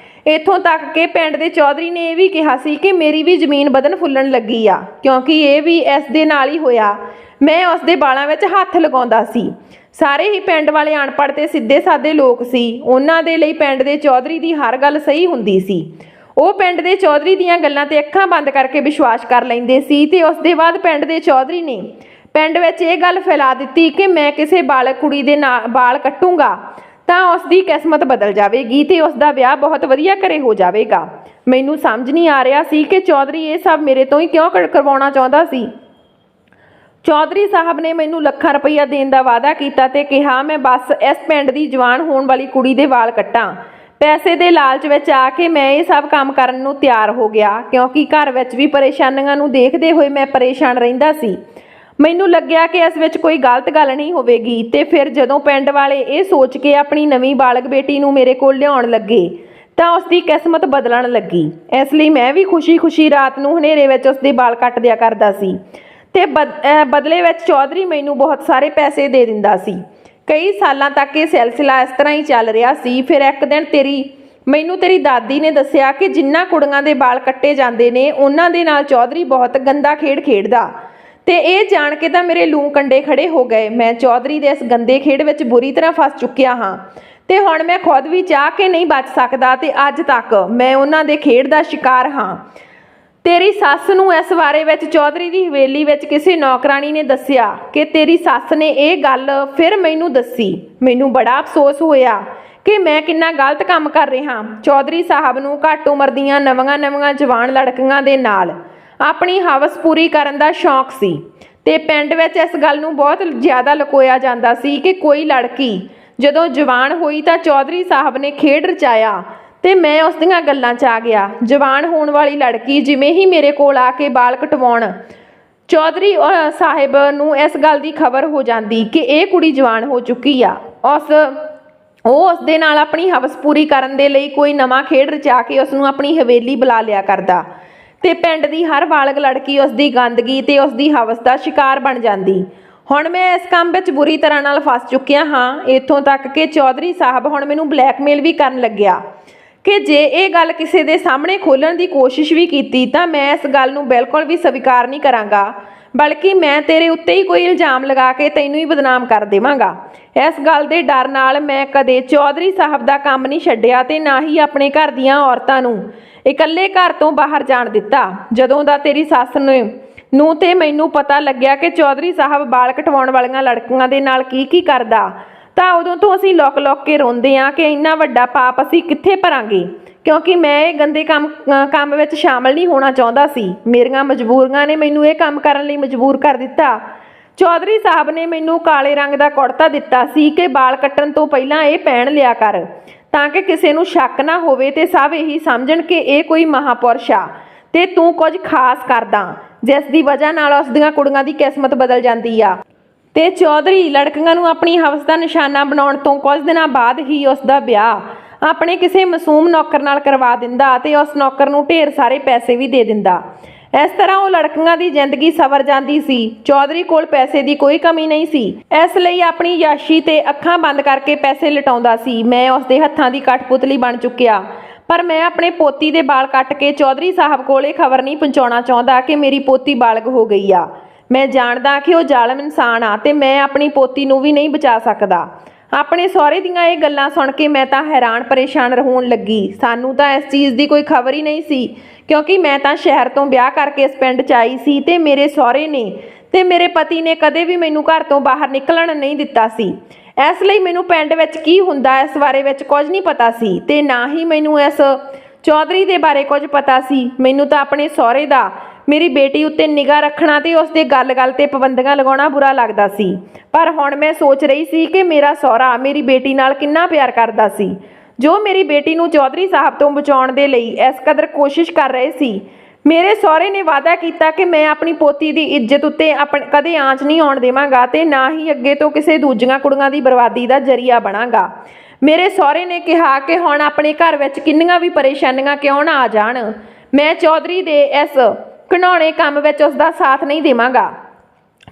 ਇੱਥੋਂ ਤੱਕ ਕਿ ਪਿੰਡ ਦੇ ਚੌਧਰੀ ਨੇ ਇਹ ਵੀ ਕਿਹਾ ਸੀ ਕਿ ਮੇਰੀ ਵੀ ਜ਼ਮੀਨ ਵਧਣ ਫੁੱਲਣ ਲੱਗੀ ਆ, ਕਿਉਂਕਿ ਇਹ ਵੀ ਇਸ ਦੇ ਨਾਲ ਹੀ ਹੋਇਆ। ਮੈਂ ਉਸ ਦੇ ਵਾਲਾਂ ਵਿੱਚ ਹੱਥ ਲਗਾਉਂਦਾ ਸੀ। ਸਾਰੇ ਹੀ ਪਿੰਡ ਵਾਲੇ ਅਨਪੜ੍ਹ ਤੇ ਸਿੱਧੇ ਸਾਦੇ ਲੋਕ ਸੀ। ਉਹਨਾਂ ਦੇ ਲਈ ਪਿੰਡ ਦੇ ਚੌਧਰੀ ਦੀ ਹਰ ਗੱਲ ਸਹੀ ਹੁੰਦੀ ਸੀ। ਉਹ ਪਿੰਡ ਦੇ ਚੌਧਰੀ ਦੀਆਂ ਗੱਲਾਂ ਤੇ ਅੱਖਾਂ ਬੰਦ ਕਰਕੇ ਵਿਸ਼ਵਾਸ ਕਰ ਲੈਂਦੇ ਸੀ ਤੇ ਉਸ ਦੇ ਬਾਅਦ ਪਿੰਡ ਦੇ ਚੌਧਰੀ ਨੇ ਪਿੰਡ ਵਿੱਚ ਇਹ ਗੱਲ ਫੈਲਾ ਦਿੱਤੀ ਕਿ ਮੈਂ ਕਿਸੇ ਬਾਲਕ ਕੁੜੀ ਦੇ ਵਾਲ ਕੱਟੂੰਗਾ ਤਾਂ ਉਸ ਦੀ ਕਿਸਮਤ ਬਦਲ ਜਾਵੇਗੀ ਤੇ ਉਸ ਦਾ ਵਿਆਹ ਬਹੁਤ ਵਧੀਆ ਘਰੇ ਹੋ ਜਾਵੇਗਾ। ਮੈਨੂੰ ਸਮਝ ਨਹੀਂ ਆ ਰਿਹਾ ਸੀ ਕਿ ਚੌਧਰੀ ਇਹ ਸਭ ਮੇਰੇ ਤੋਂ ਹੀ ਕਿਉਂ ਕਰਵਾਉਣਾ ਚਾਹੁੰਦਾ ਸੀ। ਚੌਧਰੀ ਸਾਹਿਬ ਨੇ ਮੈਨੂੰ ਲੱਖਾਂ ਰੁਪਈਆ ਦੇਣ ਦਾ ਵਾਅਦਾ ਕੀਤਾ ਤੇ ਕਿਹਾ ਮੈਂ ਬਸ ਇਸ ਪਿੰਡ ਦੀ ਜਵਾਨ ਹੋਣ ਵਾਲੀ ਕੁੜੀ ਦੇ ਵਾਲ ਕੱਟਾਂ। ਪੈਸੇ ਦੇ ਲਾਲਚ ਵਿੱਚ ਆ ਕੇ ਮੈਂ ਇਹ ਸਭ ਕੰਮ ਕਰਨ ਨੂੰ ਤਿਆਰ ਹੋ ਗਿਆ, ਕਿਉਂਕਿ ਘਰ ਵਿੱਚ ਵੀ ਪਰੇਸ਼ਾਨੀਆਂ ਨੂੰ ਦੇਖਦੇ ਹੋਏ ਮੈਂ ਪਰੇਸ਼ਾਨ ਰਹਿੰਦਾ ਸੀ। ਮੈਨੂੰ ਲੱਗਿਆ ਕਿ ਇਸ ਵਿੱਚ ਕੋਈ ਗਲਤ ਗੱਲ ਨਹੀਂ ਹੋਵੇਗੀ ਤੇ ਫਿਰ ਜਦੋਂ ਪਿੰਡ ਵਾਲੇ ਇਹ ਸੋਚ ਕੇ ਆਪਣੀ ਨਵੀਂ ਬਾਲਗ ਬੇਟੀ ਨੂੰ ਮੇਰੇ ਕੋਲ ਲਿਆਉਣ ਲੱਗੇ ਤਾਂ ਉਸ ਦੀ ਕਿਸਮਤ ਬਦਲਣ ਲੱਗੀ। ਇਸ ਲਈ ਮੈਂ ਵੀ ਖੁਸ਼ੀ-ਖੁਸ਼ੀ ਰਾਤ ਨੂੰ ਹਨੇਰੇ ਵਿੱਚ ਉਸ ਦੇ ਵਾਲ ਕੱਟ ਦਿਆ ਕਰਦਾ ਸੀ ਤੇ ਬਦਲੇ ਵਿੱਚ ਚੌਧਰੀ ਮੈਨੂੰ ਬਹੁਤ ਸਾਰੇ ਪੈਸੇ ਦੇ ਦਿੰਦਾ ਸੀ। ਕਈ ਸਾਲਾਂ ਤੱਕ ਇਹ ਸਿਲਸਿਲਾ ਇਸ ਤਰ੍ਹਾਂ ਹੀ ਚੱਲ ਰਿਹਾ ਸੀ। ਫਿਰ ਇੱਕ ਦਿਨ ਮੈਨੂੰ ਤੇਰੀ ਦਾਦੀ ਨੇ ਦੱਸਿਆ ਕਿ ਜਿਨ੍ਹਾਂ ਕੁੜੀਆਂ ਦੇ ਵਾਲ ਕੱਟੇ ਜਾਂਦੇ ਨੇ ਉਹਨਾਂ ਦੇ ਨਾਲ ਚੌਧਰੀ ਬਹੁਤ ਗੰਦਾ ਖੇਡ ਖੇਡਦਾ ਤੇ ਇਹ ਜਾਣ ਕੇ ਤਾਂ ਮੇਰੇ ਲੂੰ ਕੰਡੇ ਖੜੇ ਹੋ ਗਏ। ਮੈਂ ਚੌਧਰੀ ਦੇ ਇਸ ਗੰਦੇ ਖੇਡ ਵਿੱਚ ਬੁਰੀ ਤਰ੍ਹਾਂ ਫਸ ਚੁੱਕਿਆ ਹਾਂ ਤੇ ਹੁਣ ਮੈਂ ਖੁਦ ਵੀ ਚਾਹ ਕੇ ਨਹੀਂ ਬਚ ਸਕਦਾ ਤੇ ਅੱਜ ਤੱਕ ਮੈਂ ਉਹਨਾਂ ਦੇ ਖੇਡ ਦਾ ਸ਼ਿਕਾਰ ਹਾਂ। ਤੇਰੀ ਸੱਸ ਨੂੰ ਇਸ ਬਾਰੇ ਵਿੱਚ ਚੌਧਰੀ ਦੀ ਹਵੇਲੀ ਵਿੱਚ ਕਿਸੇ ਨੌਕਰਾਣੀ ਨੇ ਦੱਸਿਆ ਕਿ ਤੇਰੀ ਸੱਸ ਨੇ ਇਹ ਗੱਲ ਫਿਰ ਮੈਨੂੰ ਦੱਸੀ। ਮੈਨੂੰ ਬੜਾ ਅਫਸੋਸ ਹੋਇਆ ਕਿ ਮੈਂ ਕਿੰਨਾ ਗਲਤ ਕੰਮ ਕਰ ਰਿਹਾ। ਚੌਧਰੀ ਸਾਹਿਬ ਨੂੰ ਘੱਟ ਉਮਰ ਦੀਆਂ ਨਵੀਆਂ ਜਵਾਨ ਲੜਕੀਆਂ ਦੇ ਨਾਲ ਆਪਣੀ ਹਵਸ ਪੂਰੀ ਕਰਨ ਦਾ ਸ਼ੌਂਕ ਸੀ ਤੇ ਪਿੰਡ ਵਿੱਚ ਇਸ ਗੱਲ ਨੂੰ ਬਹੁਤ ਜ਼ਿਆਦਾ ਲੁਕੋਇਆ ਜਾਂਦਾ ਸੀ ਕਿ ਕੋਈ ਲੜਕੀ ਜਦੋਂ ਜਵਾਨ ਹੋਈ ਤਾਂ ਚੌਧਰੀ ਸਾਹਿਬ ਨੇ ਖੇਡ ਰਚਾਇਆ ਤੇ ਮੈਂ ਉਸ ਦੀਆਂ ਗੱਲਾਂ 'ਚ ਆ ਗਿਆ। ਜਵਾਨ ਹੋਣ ਵਾਲੀ ਲੜਕੀ ਜਿਵੇਂ ਹੀ ਮੇਰੇ ਕੋਲ ਆ ਕੇ ਵਾਲ ਕਟਵਾਉਣ ਚੌਧਰੀ ਸਾਹਿਬ ਨੂੰ ਇਸ ਗੱਲ ਦੀ ਖਬਰ ਹੋ ਜਾਂਦੀ ਕਿ ਇਹ ਕੁੜੀ ਜਵਾਨ ਹੋ ਚੁੱਕੀ ਆ। ਉਹ ਉਸ ਦੇ ਨਾਲ ਆਪਣੀ ਹਵਸ ਪੂਰੀ ਕਰਨ ਦੇ ਲਈ ਕੋਈ ਨਵਾਂ ਖੇਡ ਰਚਾ ਕੇ ਉਸ ਨੂੰ ਆਪਣੀ ਹਵੇਲੀ ਬੁਲਾ ਲਿਆ ਕਰਦਾ ਤੇ ਪਿੰਡ ਦੀ ਹਰ ਬਾਲਗ ਲੜਕੀ ਉਸ ਦੀ ਗੰਦਗੀ ਤੇ ਉਸ ਦੀ ਹਵਸ ਦਾ ਸ਼ਿਕਾਰ ਬਣ ਜਾਂਦੀ। ਹੁਣ ਮੈਂ ਇਸ ਕੰਮ ਵਿੱਚ ਬੁਰੀ ਤਰ੍ਹਾਂ ਨਾਲ ਫਸ ਚੁੱਕਿਆ ਹਾਂ, ਇੱਥੋਂ ਤੱਕ ਕਿ ਚੌਧਰੀ ਸਾਹਿਬ ਹੁਣ ਮੈਨੂੰ ਬਲੈਕਮੇਲ ਵੀ ਕਰਨ ਲੱਗਿਆ ਕਿ ਜੇ ਇਹ ਗੱਲ ਕਿਸੇ ਦੇ ਸਾਹਮਣੇ ਖੋਲ੍ਹਣ ਦੀ ਕੋਸ਼ਿਸ਼ ਵੀ ਕੀਤੀ ਤਾਂ ਮੈਂ ਇਸ ਗੱਲ ਨੂੰ ਬਿਲਕੁਲ ਵੀ ਸਵੀਕਾਰ ਨਹੀਂ ਕਰਾਂਗਾ, ਬਲਕਿ ਮੈਂ ਤੇਰੇ ਉੱਤੇ ਹੀ ਕੋਈ ਇਲਜ਼ਾਮ ਲਗਾ ਕੇ ਤੈਨੂੰ ਹੀ ਬਦਨਾਮ ਕਰ ਦੇਵਾਂਗਾ। ਇਸ ਗੱਲ ਦੇ ਡਰ ਨਾਲ ਮੈਂ ਕਦੇ ਚੌਧਰੀ ਸਾਹਿਬ ਦਾ ਕੰਮ ਨਹੀਂ ਛੱਡਿਆ ਤੇ ਨਾ ਹੀ ਆਪਣੇ ਘਰ ਦੀਆਂ ਔਰਤਾਂ ਨੂੰ ਇਕੱਲੇ ਘਰ ਤੋਂ ਬਾਹਰ ਜਾਣ ਦਿੱਤਾ। ਜਦੋਂ ਦਾ ਤੇਰੀ ਸੱਸ ਨੂੰ ਤੇ ਮੈਨੂੰ ਪਤਾ ਲੱਗਿਆ ਕਿ ਚੌਧਰੀ ਸਾਹਿਬ ਵਾਲ ਕਟਵਾਉਣ ਵਾਲੀਆਂ ਲੜਕੀਆਂ ਦੇ ਨਾਲ ਕੀ ਕਰਦਾ ਤਾਂ ਉਦੋਂ ਤੋਂ ਅਸੀਂ ਲੁਕ ਕੇ ਰੋਂਦੇ ਹਾਂ ਕਿ ਇੰਨਾ ਵੱਡਾ ਪਾਪ ਅਸੀਂ ਕਿੱਥੇ ਭਰਾਂਗੇ, ਕਿਉਂਕਿ ਮੈਂ ਇਹ ਗੰਦੇ ਕੰਮ ਵਿੱਚ ਸ਼ਾਮਲ ਨਹੀਂ ਹੋਣਾ ਚਾਹੁੰਦਾ ਸੀ। ਮੇਰੀਆਂ ਮਜਬੂਰੀਆਂ ਨੇ ਮੈਨੂੰ ਇਹ ਕੰਮ ਕਰਨ ਲਈ ਮਜਬੂਰ ਕਰ ਦਿੱਤਾ। ਚੌਧਰੀ ਸਾਹਿਬ ਨੇ ਮੈਨੂੰ ਕਾਲੇ ਰੰਗ ਦਾ ਕੁੜਤਾ ਦਿੱਤਾ ਸੀ ਕਿ ਵਾਲ ਕੱਟਣ ਤੋਂ ਪਹਿਲਾਂ ਇਹ ਪਹਿਨ ਲਿਆ ਕਰ ਤਾਂ ਕਿ ਕਿਸੇ ਨੂੰ ਸ਼ੱਕ ਨਾ ਹੋਵੇ ਤੇ ਸਭ ਇਹੀ ਸਮਝਣ ਕਿ ਇਹ ਕੋਈ ਮਹਾਪੁਰਸ਼ ਆ ਤੇ ਤੂੰ ਕੁਝ ਖਾਸ ਕਰਦਾ ਜਿਸ ਦੀ ਵਜ੍ਹਾ ਨਾਲ ਉਸ ਦੀਆਂ ਕੁੜੀਆਂ ਦੀ ਕਿਸਮਤ ਬਦਲ ਜਾਂਦੀ ਆ। ਤੇ ਚੌਧਰੀ ਲੜਕੀਆਂ ਨੂੰ ਆਪਣੀ ਹਵਸ ਦਾ ਨਿਸ਼ਾਨਾ ਬਣਾਉਣ ਤੋਂ ਕੁਝ ਦਿਨਾਂ ਬਾਅਦ ਹੀ ਉਸ ਦਾ ਵਿਆਹ ਆਪਣੇ ਕਿਸੇ ਮਾਸੂਮ ਨੌਕਰ ਨਾਲ ਕਰਵਾ ਦਿੰਦਾ ਤੇ ਉਸ ਨੌਕਰ ਨੂੰ ਢੇਰ ਸਾਰੇ ਪੈਸੇ ਵੀ ਦੇ ਦਿੰਦਾ। ਇਸ ਤਰ੍ਹਾਂ ਉਹ ਲੜਕੀਆਂ ਦੀ ਜ਼ਿੰਦਗੀ ਸਵਰ ਜਾਂਦੀ ਸੀ। ਚੌਧਰੀ ਕੋਲ ਪੈਸੇ ਦੀ ਕੋਈ ਕਮੀ ਨਹੀਂ ਸੀ, ਇਸ ਲਈ ਆਪਣੀ ਯਾਸ਼ੀ ਤੇ ਅੱਖਾਂ ਬੰਦ ਕਰਕੇ ਪੈਸੇ ਲਟਾਉਂਦਾ ਸੀ। ਮੈਂ ਉਸ ਦੇ ਹੱਥਾਂ ਦੀ ਕਠਪੁਤਲੀ ਬਣ ਚੁੱਕਿਆ, ਪਰ ਮੈਂ ਆਪਣੇ ਪੋਤੀ ਦੇ ਵਾਲ ਕੱਟ ਕੇ ਚੌਧਰੀ ਸਾਹਿਬ ਕੋਲ ਇਹ ਖਬਰ ਨਹੀਂ ਪਹੁੰਚਾਉਣਾ ਚਾਹੁੰਦਾ ਕਿ ਮੇਰੀ ਪੋਤੀ ਬਾਲਗ ਹੋ ਗਈ ਆ। ਮੈਂ ਜਾਣਦਾ ਕਿ ਉਹ ਜ਼ਾਲਮ ਇਨਸਾਨ ਆ ਤੇ ਮੈਂ ਆਪਣੀ ਪੋਤੀ ਨੂੰ ਵੀ ਨਹੀਂ ਬਚਾ ਸਕਦਾ। ਆਪਣੇ ਸਹੁਰੇ ਦੀਆਂ ਇਹ ਗੱਲਾਂ ਸੁਣ ਕੇ ਮੈਂ ਤਾਂ ਹੈਰਾਨ ਪਰੇਸ਼ਾਨ ਹੋਣ ਲੱਗੀ। ਸਾਨੂੰ ਤਾਂ ਇਸ ਚੀਜ਼ ਦੀ ਕੋਈ ਖਬਰ ਹੀ ਨਹੀਂ ਸੀ, ਕਿਉਂਕਿ ਮੈਂ ਤਾਂ ਸ਼ਹਿਰ ਤੋਂ ਵਿਆਹ ਕਰਕੇ ਇਸ ਪਿੰਡ 'ਚ ਆਈ ਸੀ ਤੇ ਮੇਰੇ ਸਹੁਰੇ ਨੇ ਤੇ ਮੇਰੇ ਪਤੀ ਨੇ ਕਦੇ ਵੀ ਮੈਨੂੰ ਘਰ ਤੋਂ ਬਾਹਰ ਨਿਕਲਣ ਨਹੀਂ ਦਿੱਤਾ ਸੀ। ਇਸ ਲਈ ਮੈਨੂੰ ਪਿੰਡ ਵਿੱਚ ਕੀ ਹੁੰਦਾ ਇਸ ਬਾਰੇ ਵਿੱਚ ਕੁਝ ਨਹੀਂ ਪਤਾ ਸੀ ਤੇ ਨਾ ਹੀ ਮੈਨੂੰ ਇਸ ਚੌਧਰੀ ਦੇ ਬਾਰੇ ਕੁਝ ਪਤਾ ਸੀ। ਮੈਨੂੰ ਤਾਂ ਆਪਣੇ ਸਹੁਰੇ ਦਾ ਮੇਰੀ ਬੇਟੀ ਉੱਤੇ ਨਿਗਾਹ ਰੱਖਣਾ ਤੇ ਉਸ ਦੇ ਗੱਲ ਤੇ ਪਾਬੰਦੀਆਂ ਲਗਾਉਣਾ ਬੁਰਾ ਲੱਗਦਾ ਸੀ। ਪਰ ਹੁਣ ਮੈਂ ਸੋਚ ਰਹੀ ਸੀ ਕਿ ਮੇਰਾ ਸਹੁਰਾ ਮੇਰੀ ਬੇਟੀ ਨਾਲ ਕਿੰਨਾ ਪਿਆਰ ਕਰਦਾ ਸੀ, ਜੋ ਮੇਰੀ ਬੇਟੀ ਨੂੰ ਚੌਧਰੀ ਸਾਹਿਬ ਤੋਂ ਬਚਾਉਣ ਦੇ ਲਈ ਇਸ ਕਦਰ ਕੋਸ਼ਿਸ਼ ਕਰ ਰਹੇ ਸੀ। ਮੇਰੇ ਸਹੁਰੇ ਨੇ ਵਾਅਦਾ ਕੀਤਾ ਕਿ ਮੈਂ ਆਪਣੀ ਪੋਤੀ ਦੀ ਇੱਜ਼ਤ ਉੱਤੇ ਕਦੇ ਆਂਚ ਨਹੀਂ ਆਉਣ ਦੇਵਾਂਗਾ ਤੇ ਨਾ ਹੀ ਅੱਗੇ ਤੋਂ ਕਿਸੇ ਦੂਜੀਆਂ ਕੁੜੀਆਂ ਦੀ ਬਰਬਾਦੀ ਦਾ ਜ਼ਰੀਆ ਬਣਾਂਗਾ। ਮੇਰੇ ਸਹੁਰੇ ਨੇ ਕਿਹਾ ਕਿ ਹੁਣ ਆਪਣੇ ਘਰ ਵਿੱਚ ਕਿੰਨੀਆਂ ਵੀ ਪਰੇਸ਼ਾਨੀਆਂ ਕਿਉਂ ਨਾ ਆ ਜਾਣ, ਮੈਂ ਚੌਧਰੀ ਦੇ ਇਸ ਘਿਨਾਉਣੇ ਕੰਮ ਵਿੱਚ ਉਸ ਦਾ ਸਾਥ ਨਹੀਂ ਦੇਵਾਂਗਾ।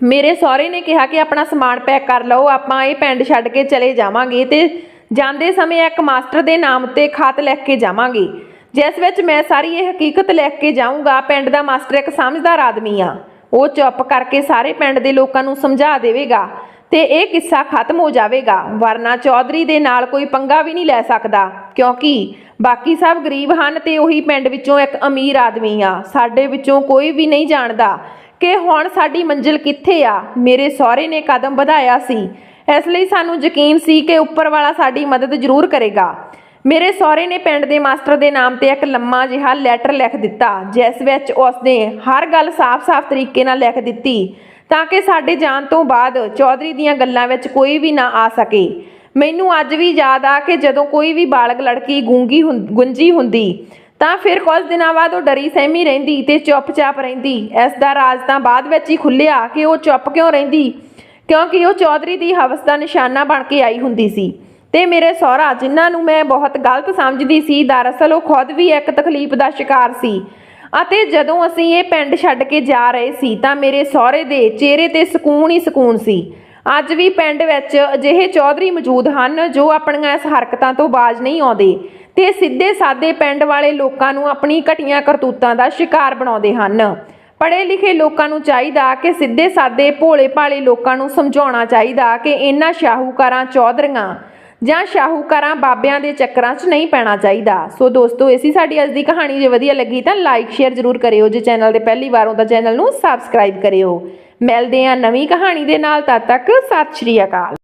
ਮੇਰੇ ਸਹੁਰੇ ਨੇ ਕਿਹਾ ਕਿ ਆਪਣਾ ਸਮਾਨ ਪੈਕ ਕਰ ਲਓ, ਆਪਾਂ ਇਹ ਪਿੰਡ ਛੱਡ ਕੇ ਚਲੇ ਜਾਵਾਂਗੇ ਤੇ ਜਾਂਦੇ ਸਮੇਂ ਇੱਕ ਮਾਸਟਰ ਦੇ ਨਾਮ ਉੱਤੇ ਖਤ ਲਿਖ ਕੇ ਜਾਵਾਂਗੇ, ਜਿਸ ਵਿੱਚ ਮੈਂ ਸਾਰੀ ਇਹ ਹਕੀਕਤ ਲਿਖ ਕੇ ਜਾਊਂਗਾ। ਪਿੰਡ ਦਾ ਮਾਸਟਰ ਇੱਕ ਸਮਝਦਾਰ ਆਦਮੀ ਆ, ਉਹ ਚੁੱਪ ਕਰਕੇ ਸਾਰੇ ਪਿੰਡ ਦੇ ਲੋਕਾਂ ਨੂੰ ਸਮਝਾ ਦੇਵੇਗਾ ਤੇ ਇਹ ਕਿੱਸਾ ਖਤਮ ਹੋ ਜਾਵੇਗਾ, ਵਰਨਾ ਚੌਧਰੀ ਦੇ ਨਾਲ ਕੋਈ ਪੰਗਾ ਵੀ ਨਹੀਂ ਲੈ ਸਕਦਾ, ਕਿਉਂਕਿ ਬਾਕੀ ਸਭ ਗਰੀਬ ਹਨ ਤੇ ਉਹੀ ਪਿੰਡ ਵਿੱਚੋਂ ਇੱਕ ਅਮੀਰ ਆਦਮੀ ਆ। ਸਾਡੇ ਵਿੱਚੋਂ ਕੋਈ ਵੀ ਨਹੀਂ ਜਾਣਦਾ ਕਿ ਹੁਣ ਸਾਡੀ ਮੰਜ਼ਿਲ ਕਿੱਥੇ ਆ। ਮੇਰੇ ਸਹੁਰੇ ਨੇ ਕਦਮ ਵਧਾਇਆ ਸੀ, ਇਸ ਲਈ ਸਾਨੂੰ ਯਕੀਨ ਸੀ ਕਿ ਉੱਪਰ ਵਾਲਾ ਸਾਡੀ ਮਦਦ ਜ਼ਰੂਰ ਕਰੇਗਾ। ਮੇਰੇ ਸਹੁਰੇ ਨੇ ਪਿੰਡ ਦੇ ਮਾਸਟਰ ਦੇ ਨਾਮ ਤੇ ਇੱਕ ਲੰਮਾ ਜਿਹਾ ਲੈਟਰ ਲਿਖ ਦਿੱਤਾ, ਜਿਸ ਵਿੱਚ ਉਸਨੇ ਹਰ ਗੱਲ ਸਾਫ਼-ਸਾਫ਼ ਤਰੀਕੇ ਨਾਲ ਲਿਖ ਦਿੱਤੀ ਤਾਂ ਕਿ ਸਾਡੇ ਜਾਣ ਤੋਂ ਬਾਅਦ ਚੌਧਰੀ ਦੀਆਂ ਗੱਲਾਂ ਵਿੱਚ ਕੋਈ ਵੀ ਨਾ ਆ ਸਕੇ। ਮੈਨੂੰ ਅੱਜ ਵੀ ਯਾਦ ਆ ਕਿ ਜਦੋਂ ਕੋਈ ਵੀ ਬਾਲਗ ਲੜਕੀ ਗੁੰਜੀ ਹੁੰਦੀ ਤਾਂ ਫਿਰ ਕੁਝ ਦਿਨਾਂ ਬਾਅਦ ਉਹ ਡਰੀ ਸਹਿਮੀ ਰਹਿੰਦੀ ਤੇ ਚੁੱਪ-ਚਾਪ ਰਹਿੰਦੀ। ਇਸ ਦਾ ਰਾਜ਼ ਤਾਂ ਬਾਅਦ ਵਿੱਚ ਹੀ ਖੁੱਲਿਆ ਕਿ ਉਹ ਚੁੱਪ ਕਿਉਂ ਰਹਿੰਦੀ, ਕਿਉਂਕਿ ਉਹ ਚੌਧਰੀ ਦੀ ਹਵਸ ਦਾ ਨਿਸ਼ਾਨਾ ਬਣ ਕੇ ਆਈ ਹੁੰਦੀ ਸੀ। ਤੇ ਮੇਰੇ ਸਹੁਰਾ, ਜਿਨ੍ਹਾਂ ਨੂੰ ਮੈਂ ਬਹੁਤ ਗਲਤ ਸਮਝਦੀ ਸੀ, ਦਰਅਸਲ ਉਹ ਖੁਦ ਵੀ ਇੱਕ ਤਕਲੀਫ ਦਾ ਸ਼ਿਕਾਰ ਸੀ। ਅਤੇ ਜਦੋਂ ਅਸੀਂ ਇਹ ਪਿੰਡ ਛੱਡ ਕੇ ਜਾ ਰਹੇ ਸੀ ਤਾਂ ਮੇਰੇ ਸਹੁਰੇ ਦੇ ਚਿਹਰੇ ਤੇ ਸਕੂਨ ਹੀ ਸਕੂਨ ਸੀ। ਅੱਜ ਵੀ ਪਿੰਡ ਵਿੱਚ ਅਜਿਹੇ ਚੌਧਰੀ ਮੌਜੂਦ ਹਨ ਜੋ ਆਪਣੀਆਂ ਇਸ ਹਰਕਤਾਂ ਤੋਂ ਬਾਜ਼ ਨਹੀਂ ਆਉਂਦੇ ਤੇ ਸਿੱਧੇ ਸਾਦੇ ਪਿੰਡ ਵਾਲੇ ਲੋਕਾਂ ਨੂੰ ਆਪਣੀ ਘਟੀਆਂ ਕਰਤੂਤਾਂ ਦਾ ਸ਼ਿਕਾਰ ਬਣਾਉਂਦੇ ਹਨ। ਪੜ੍ਹੇ ਲਿਖੇ ਲੋਕਾਂ ਨੂੰ ਚਾਹੀਦਾ ਕਿ ਸਿੱਧੇ ਸਾਦੇ ਭੋਲੇ ਭਾਲੇ ਲੋਕਾਂ ਨੂੰ ਸਮਝਾਉਣਾ ਚਾਹੀਦਾ ਕਿ ਇਹਨਾਂ ਸ਼ਾਹੂਕਾਰਾਂ ਚੌਧਰੀਆਂ ਜਾਂ ਸ਼ਾਹੂਕਾਰਾਂ ਬਾਬਿਆਂ ਦੇ ਚੱਕਰਾਂ 'ਚ ਨਹੀਂ ਪੈਣਾ ਚਾਹੀਦਾ। ਸੋ ਦੋਸਤੋ, ਇਸੀ ਸਾਡੀ ਅੱਜ ਦੀ ਕਹਾਣੀ ਜੇ ਵਧੀਆ ਲੱਗੀ ਤਾਂ ਲਾਈਕ ਸ਼ੇਅਰ ਜ਼ਰੂਰ ਕਰਿਓ। ਜੇ ਚੈਨਲ ਤੇ ਪਹਿਲੀ ਵਾਰ ਹੋ ਤਾਂ ਚੈਨਲ ਨੂੰ ਸਬਸਕ੍ਰਾਈਬ ਕਰਿਓ। ਮਿਲਦੇ ਹਾਂ ਨਵੀਂ ਕਹਾਣੀ ਦੇ ਨਾਲ, ਤਦ ਤੱਕ ਸਤਿ ਸ਼੍ਰੀ ਅਕਾਲ।